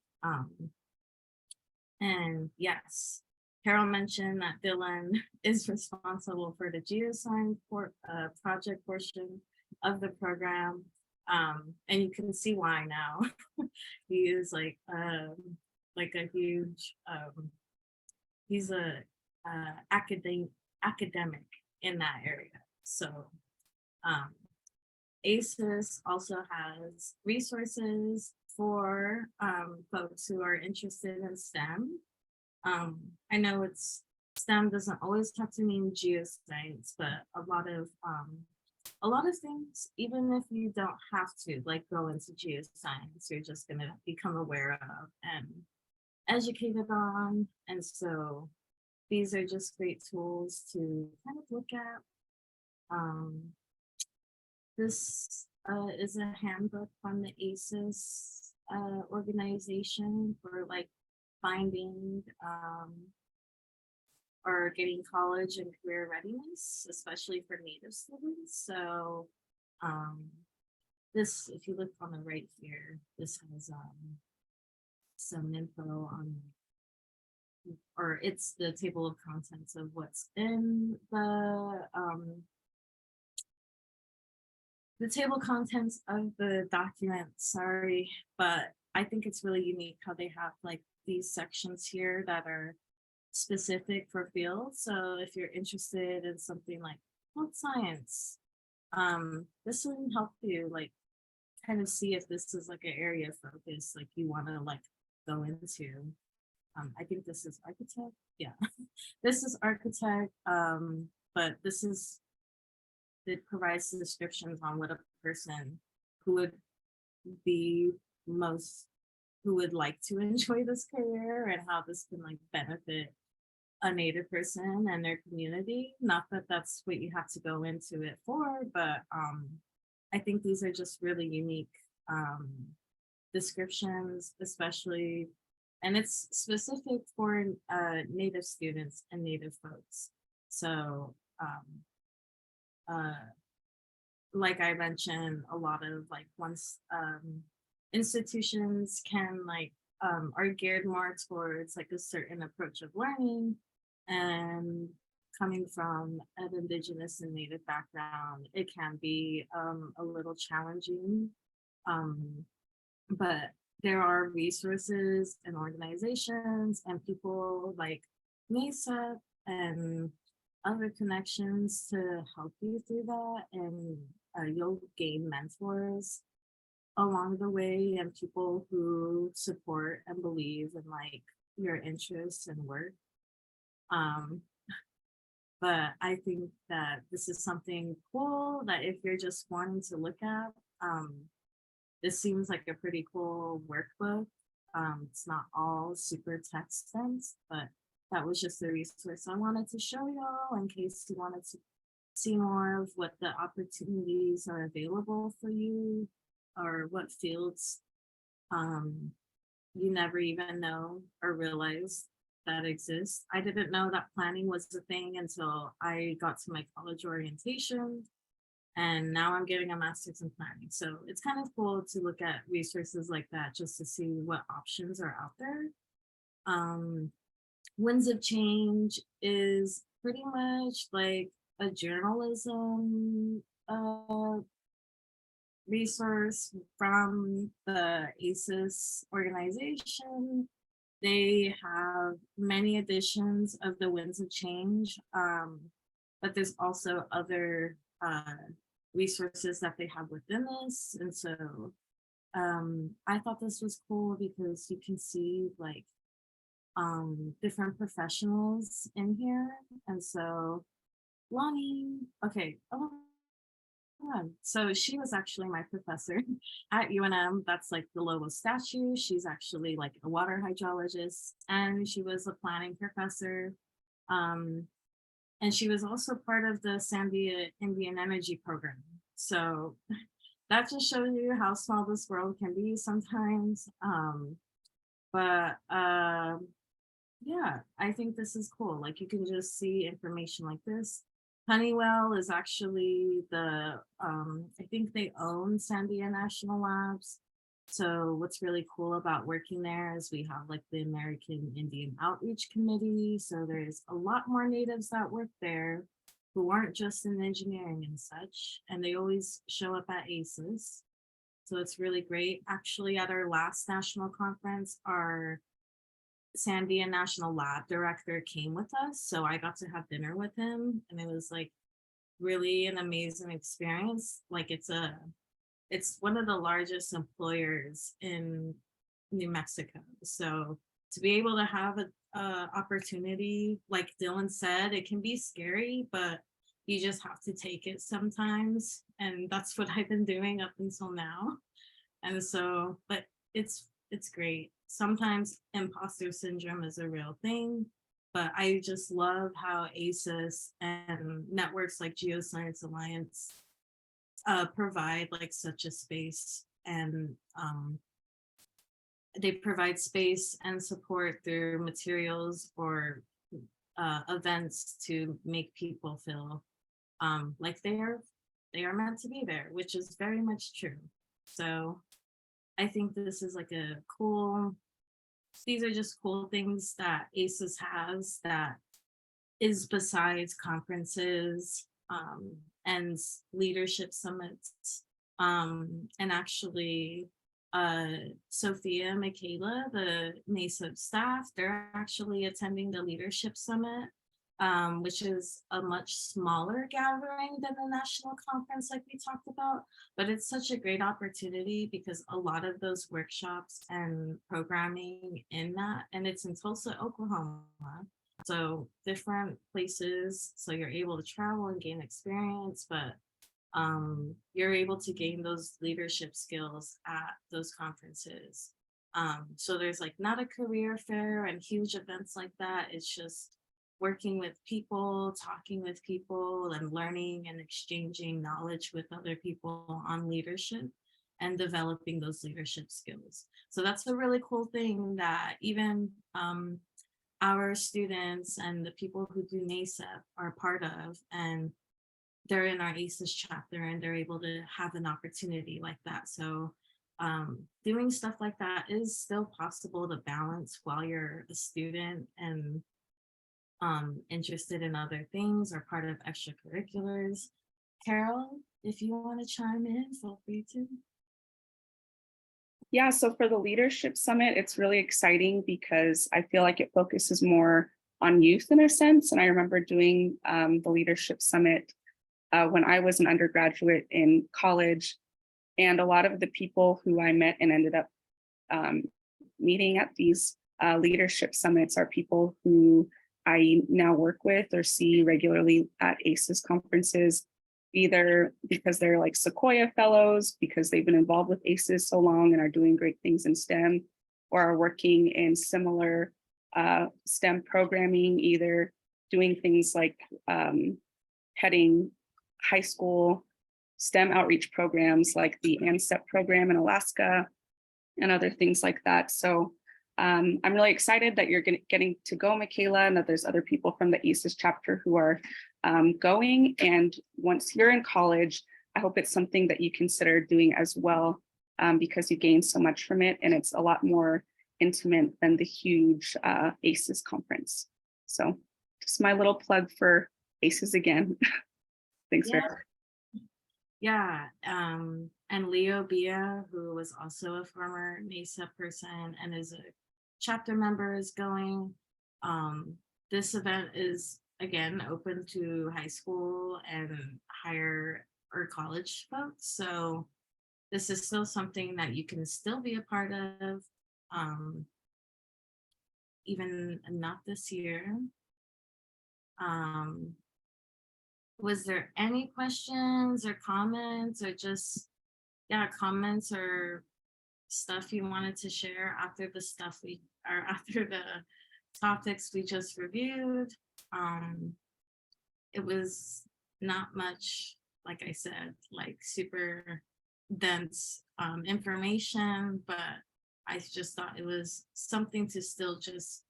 And yes, Carol mentioned that Dylan is responsible for the geoscience project portion of the program. And you can see why now. He is like a huge, he's a academic in that area. So ACES also has resources for folks who are interested in STEM. I know STEM doesn't always have to mean geoscience, but a lot of things, even if you don't have to like go into geoscience, you're just gonna become aware of and educated on. And so these are just great tools to kind of look at. This is a handbook from the ACES organization for like finding or getting college and career readiness, especially for Native students. So this, if you look on the right here, this has some info on, or it's the table of contents of what's in the table of contents of the document, sorry, but I think it's really unique how they have like these sections here that are specific for fields. So if you're interested in something like health science, this will help you like kind of see if this is like an area of focus like you want to like go into. I think this is architect. Yeah, this is architect, but this is, it provides the descriptions on what a person who would be who would like to enjoy this career and how this can like benefit a Native person and their community. Not that that's what you have to go into it for, but I think these are just really unique descriptions, especially, and it's specific for Native students and Native folks. So like I mentioned, a lot of like once institutions can like are geared more towards like a certain approach of learning, and coming from an Indigenous and Native background, it can be a little challenging. But there are resources and organizations and people like NASEP and other connections to help you through that, and you'll gain mentors along the way and people who support and believe in like your interests and work. But I think that this is something cool that if you're just wanting to look at, this seems like a pretty cool workbook. It's not all super text dense, but that was just a resource I wanted to show y'all in case you wanted to see more of what the opportunities are available for you, or what fields you never even know or realize that exist. I didn't know that planning was the thing until I got to my college orientation, and now I'm getting a master's in planning. So it's kind of cool to look at resources like that just to see what options are out there. Winds of Change is pretty much like a journalism resource from the ACES organization. They have many editions of the Winds of Change, but there's also other resources that they have within this. And so I thought this was cool because you can see like different professionals in here. And so Lonnie, okay, oh, so she was actually my professor at UNM. That's like the lowest statue. She's actually like a water hydrologist, and she was a planning professor. And she was also part of the Sandia Indian Energy Program. So that just shows you how small this world can be sometimes. Yeah, I think this is cool. Like you can just see information like this. Honeywell is actually the, I think they own Sandia National Labs. So what's really cool about working there is we have like the American Indian Outreach Committee. So there's a lot more natives that work there who aren't just in engineering and such, and they always show up at ACES. So it's really great. Actually, at our last national conference, our Sandia National Lab director came with us. So I got to have dinner with him, and it was like really an amazing experience. Like it's one of the largest employers in New Mexico. So to be able to have a opportunity, like Dylan said, it can be scary, but you just have to take it sometimes. And that's what I've been doing up until now. And so, but it's great. Sometimes imposter syndrome is a real thing, but I just love how ACES and networks like Geoscience Alliance provide like such a space, and they provide space and support through materials or events to make people feel like they are meant to be there, which is very much true. So I think this is like a cool, these are just cool things that ACES has that is besides conferences and leadership summits. And actually, Sophia and Michaela, the NASEP staff, they're actually attending the leadership summit, which is a much smaller gathering than the national conference like we talked about, but it's such a great opportunity because a lot of those workshops and programming in that, and it's in Tulsa, Oklahoma, so different places, so you're able to travel and gain experience, but you're able to gain those leadership skills at those conferences. So there's like not a career fair and huge events like that. It's just working with people, talking with people, and learning and exchanging knowledge with other people on leadership and developing those leadership skills. So that's a really cool thing that even our students and the people who do NASEP are part of, and they're in our ACES chapter and they're able to have an opportunity like that. So doing stuff like that is still possible to balance while you're a student and interested in other things or part of extracurriculars. Carol, if you want to chime in, feel free to. Yeah, so for the Leadership Summit, it's really exciting because I feel like it focuses more on youth in a sense. And I remember doing the Leadership Summit when I was an undergraduate in college. And a lot of the people who I met and ended up meeting at these leadership summits are people who I now work with or see regularly at ACES conferences, either because they're like Sequoia fellows, because they've been involved with ACES so long and are doing great things in STEM, or are working in similar STEM programming, either doing things like heading high school STEM outreach programs like the NASEP program in Alaska and other things like that. So I'm really excited that you're getting to go, Michaela, and that there's other people from the ACES chapter who are going. And once you're in college, I hope it's something that you consider doing as well, because you gain so much from it. And it's a lot more intimate than the huge ACES conference. So just my little plug for ACES again. Thanks Yeah. for Yeah, and Leo Bia, who was also a former NASEP person and is a chapter member, is going. This event is again open to high school and higher or college folks. So this is still something that you can still be a part of, even not this year. Was there any questions or comments or just, yeah, comments or stuff you wanted to share after the stuff we, or after the topics we just reviewed? It was not much, like I said, like super dense information, but I just thought it was something to still just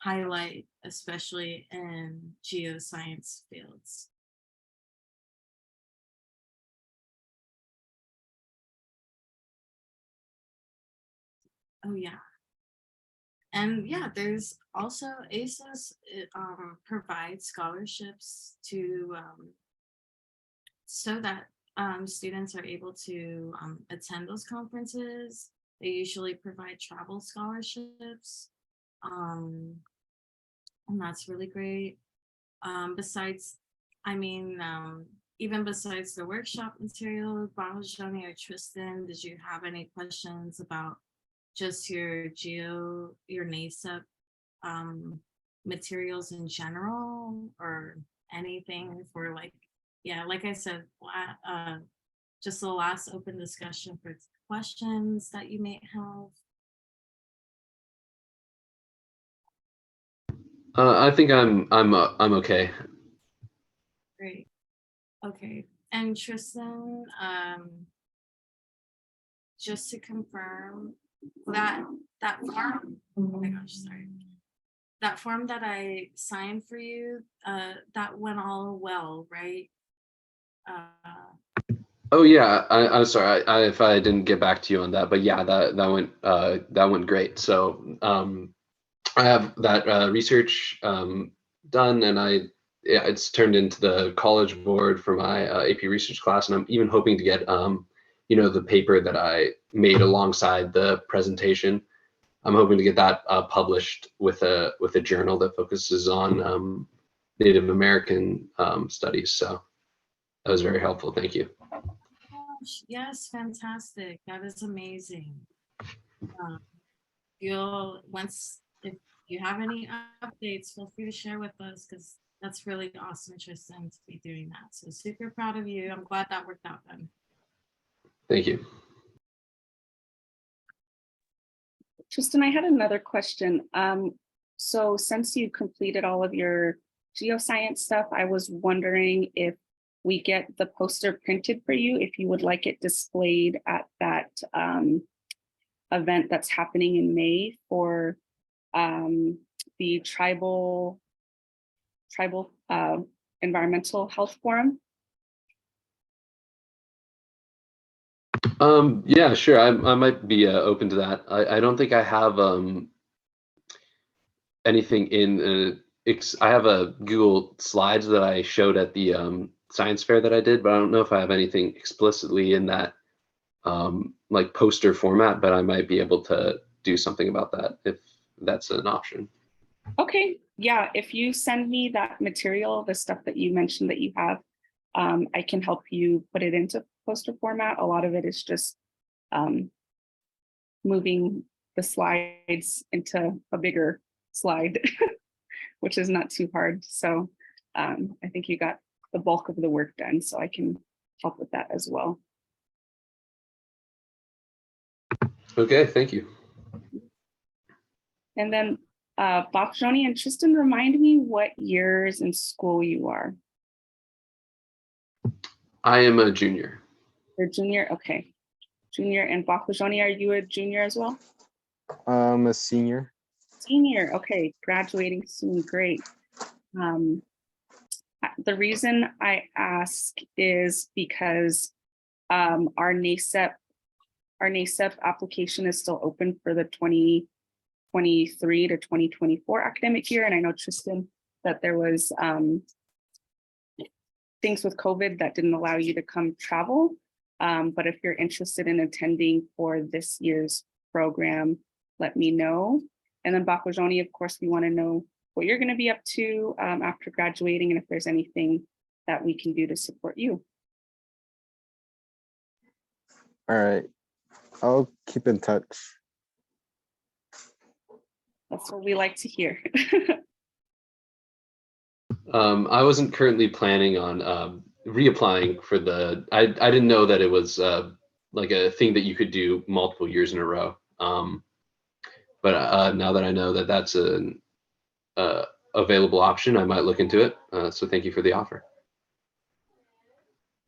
highlight, especially in geoscience fields. Oh yeah. And yeah, there's also ACES provides scholarships to so that students are able to attend those conferences. They usually provide travel scholarships, and that's really great. Besides, I mean, even besides the workshop material, Bajani or Tristan, did you have any questions about just your NASEP materials in general, or anything for like, yeah, like I said, just the last open discussion for questions that you may have? I think I'm okay. Great. Okay. And Tristan, just to confirm that form, oh my gosh, sorry. That form that I signed for you, that went all well, right? Oh yeah, I'm sorry if I didn't get back to you on that, but yeah, that went great. So I have that research done, and it's turned into the college board for my AP research class, and I'm even hoping to get the paper that I made alongside the presentation. I'm hoping to get that published with a journal that focuses on Native American studies. So that was very helpful. Thank you. Gosh, yes, fantastic. That is amazing. If you have any updates, feel free to share with us, because that's really awesome, Tristan, to be doing that. So super proud of you. I'm glad that worked out then. Thank you. Tristan, I had another question. So since you completed all of your geoscience stuff, I was wondering if we get the poster printed for you, if you would like it displayed at that event that's happening in May for the tribal environmental health forum. Yeah, sure. I might be open to that. I don't think I have anything in I have a Google Slides that I showed at the science fair that I did, but I don't know if I have anything explicitly in that like poster format, but I might be able to do something about that if that's an option. Okay, yeah, if you send me that material, the stuff that you mentioned that you have, I can help you put it into poster format. A lot of it is just moving the slides into a bigger slide, which is not too hard. So I think you got the bulk of the work done, so I can help with that as well. Okay, thank you. And then Bafjoni and Tristan, remind me what years in school you are. I am a junior. You're a junior, okay. Junior, and Bafjoni, are you a junior as well? I'm a senior. Senior, okay, graduating soon, great. The reason I ask is because our NASEP application is still open for the 2023 to 2024 academic year. And I know, Tristan, that there was things with COVID that didn't allow you to come travel. But if you're interested in attending for this year's program, let me know. And then Bakojoni, of course, we want to know what you're going to be up to after graduating and if there's anything that we can do to support you. All right, I'll keep in touch. That's what we like to hear. I wasn't currently planning on reapplying for the. I didn't know that it was like a thing that you could do multiple years in a row. But now that I know that that's an available option, I might look into it. So thank you for the offer.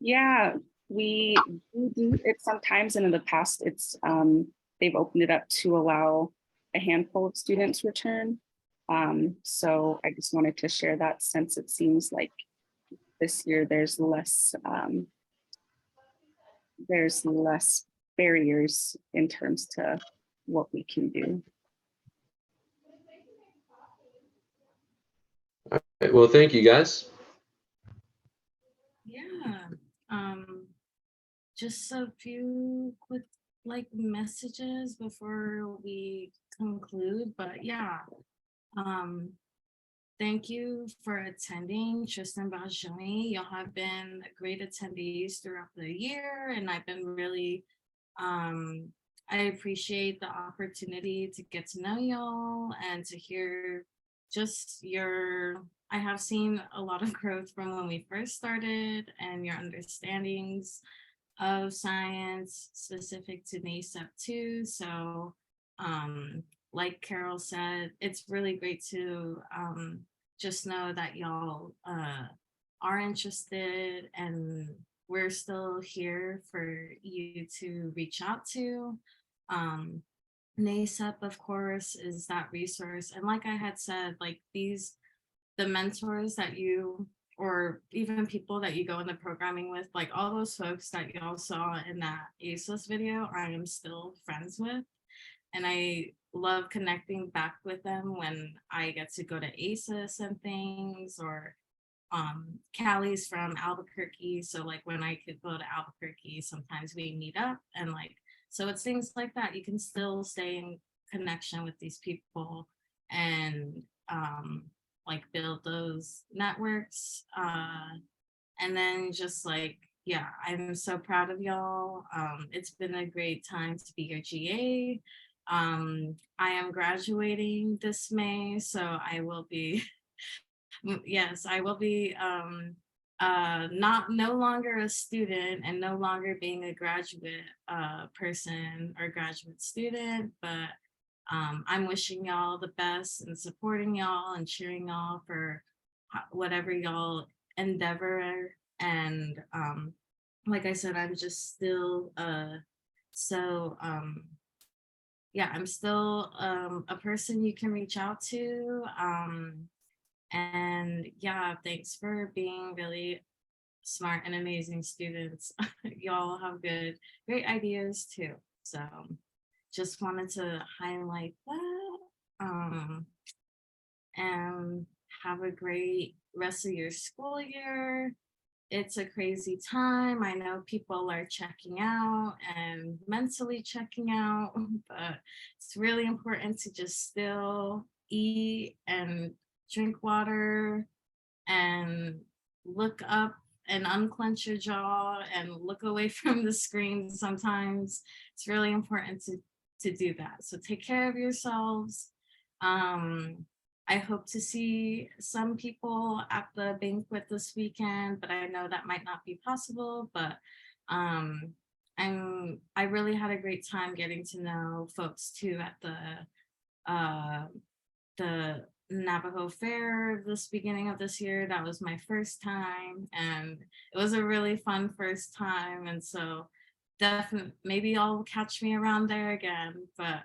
Yeah, we do it sometimes, and in the past, it's they've opened it up to allow a handful of students return. So I just wanted to share that, since it seems like this year there's less barriers in terms to what we can do. All right, well, thank you guys. Yeah. Just a few quick messages before we conclude, but yeah. Thank you for attending, Tristan, Bajoni. Y'all have been great attendees throughout the year, and I've been really, I appreciate the opportunity to get to know y'all and to hear just I have seen a lot of growth from when we first started, and your understandings of science specific to NASEP too. So, like Carol said, it's really great to just know that y'all are interested, and we're still here for you to reach out to. NASEP, of course, is that resource. And like I had said, like the mentors that you, or even people that you go into programming with, like all those folks that y'all saw in that ACES video, I am still friends with. And I love connecting back with them when I get to go to ACES and things, or Callie's from Albuquerque. So like when I could go to Albuquerque, sometimes we meet up, and so it's things like that. You can still stay in connection with these people and build those networks. And then just yeah, I'm so proud of y'all. It's been a great time to be your GA. I am graduating this May, so I will be, yes, I will be no longer a student and no longer being a graduate person or graduate student, but I'm wishing y'all the best and supporting y'all and cheering y'all for whatever y'all endeavor. And like I said, I'm just still yeah, I'm still a person you can reach out to. And yeah, thanks for being really smart and amazing students. Y'all have great ideas too. So just wanted to highlight that. And have a great rest of your school year. It's a crazy time. I know people are checking out and mentally checking out, but it's really important to just still eat and drink water and look up and unclench your jaw and look away from the screen sometimes. It's really important to do that. So take care of yourselves. I hope to see some people at the banquet this weekend, but I know that might not be possible. But I really had a great time getting to know folks too at the Navajo Fair this beginning of this year. That was my first time, and it was a really fun first time. And so definitely, maybe y'all will catch me around there again. But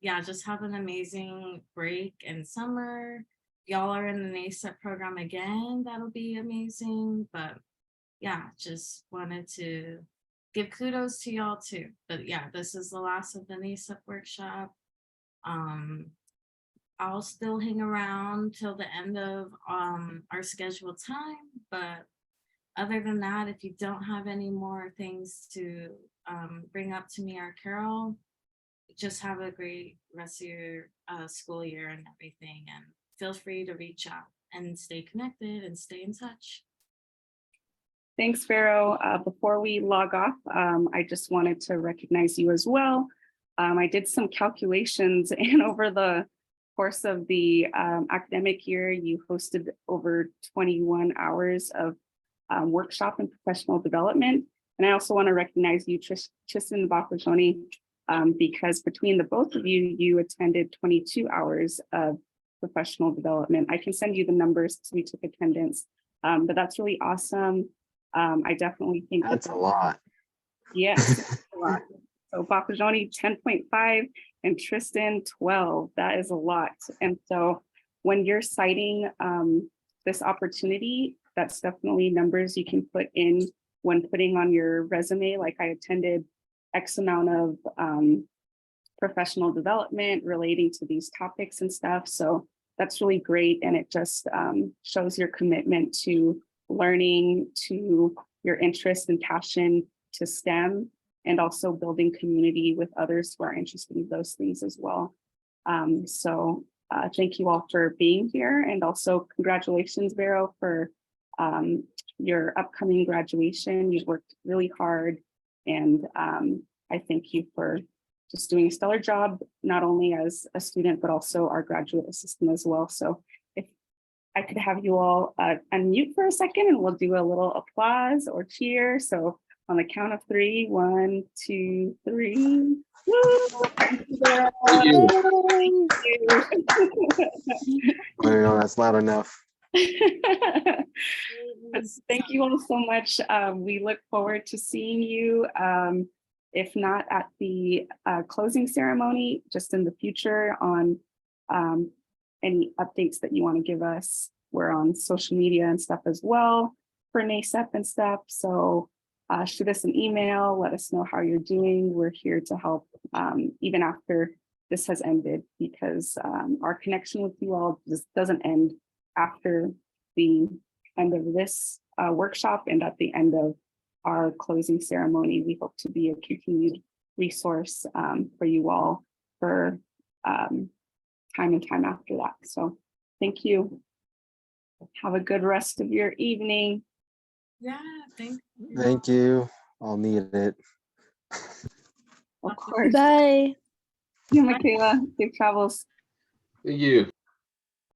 yeah, just have an amazing break and summer. Y'all are in the NASEP program again. That'll be amazing. But yeah, just wanted to give kudos to y'all too. But yeah, this is the last of the NASEP workshop. I'll still hang around till the end of our scheduled time, but other than that, if you don't have any more things to bring up to me or Carol, just have a great rest of your school year and everything, and feel free to reach out and stay connected and stay in touch. Thanks, Vero. Before we log off, I just wanted to recognize you as well. I did some calculations, and over the course of the academic year, you hosted over 21 hours of workshop and professional development. And I also want to recognize you, Tristan Bakajoni, because between the both of you, you attended 22 hours of professional development. I can send you the numbers because we took attendance, but that's really awesome. I definitely think That's a lot. Yes, a lot. So Bakajoni 10.5 and Tristan 12. That is a lot. And so when you're citing this opportunity, that's definitely numbers you can put in when putting on your resume. Like, I attended X amount of professional development relating to these topics and stuff. So that's really great. And it just shows your commitment to learning, to your interest and passion to STEM, and also building community with others who are interested in those things as well. So thank you all for being here, and also congratulations, Vero, for your upcoming graduation. You've worked really hard, and I thank you for just doing a stellar job, not only as a student, but also our graduate assistant as well. So if I could have you all unmute for a second, and we'll do a little applause or cheer. So on the count of 3, 1, 2, 3. Woo! Thank you, Vero. Thank you. Thank you. I don't know, that's loud enough. Thank you all so much. We look forward to seeing you, if not at the closing ceremony, just in the future on any updates that you want to give us. We're on social media and stuff as well for NASEP and stuff. So shoot us an email, let us know how you're doing. We're here to help even after this has ended, because our connection with you all just doesn't end after the end of this workshop and at the end of our closing ceremony. We hope to be a continued resource for you all for time and time after that. So thank you. Have a good rest of your evening. Yeah, thank you. Thank you. I'll need it. Of course. Bye. You, Michaela. Safe travels. Thank you.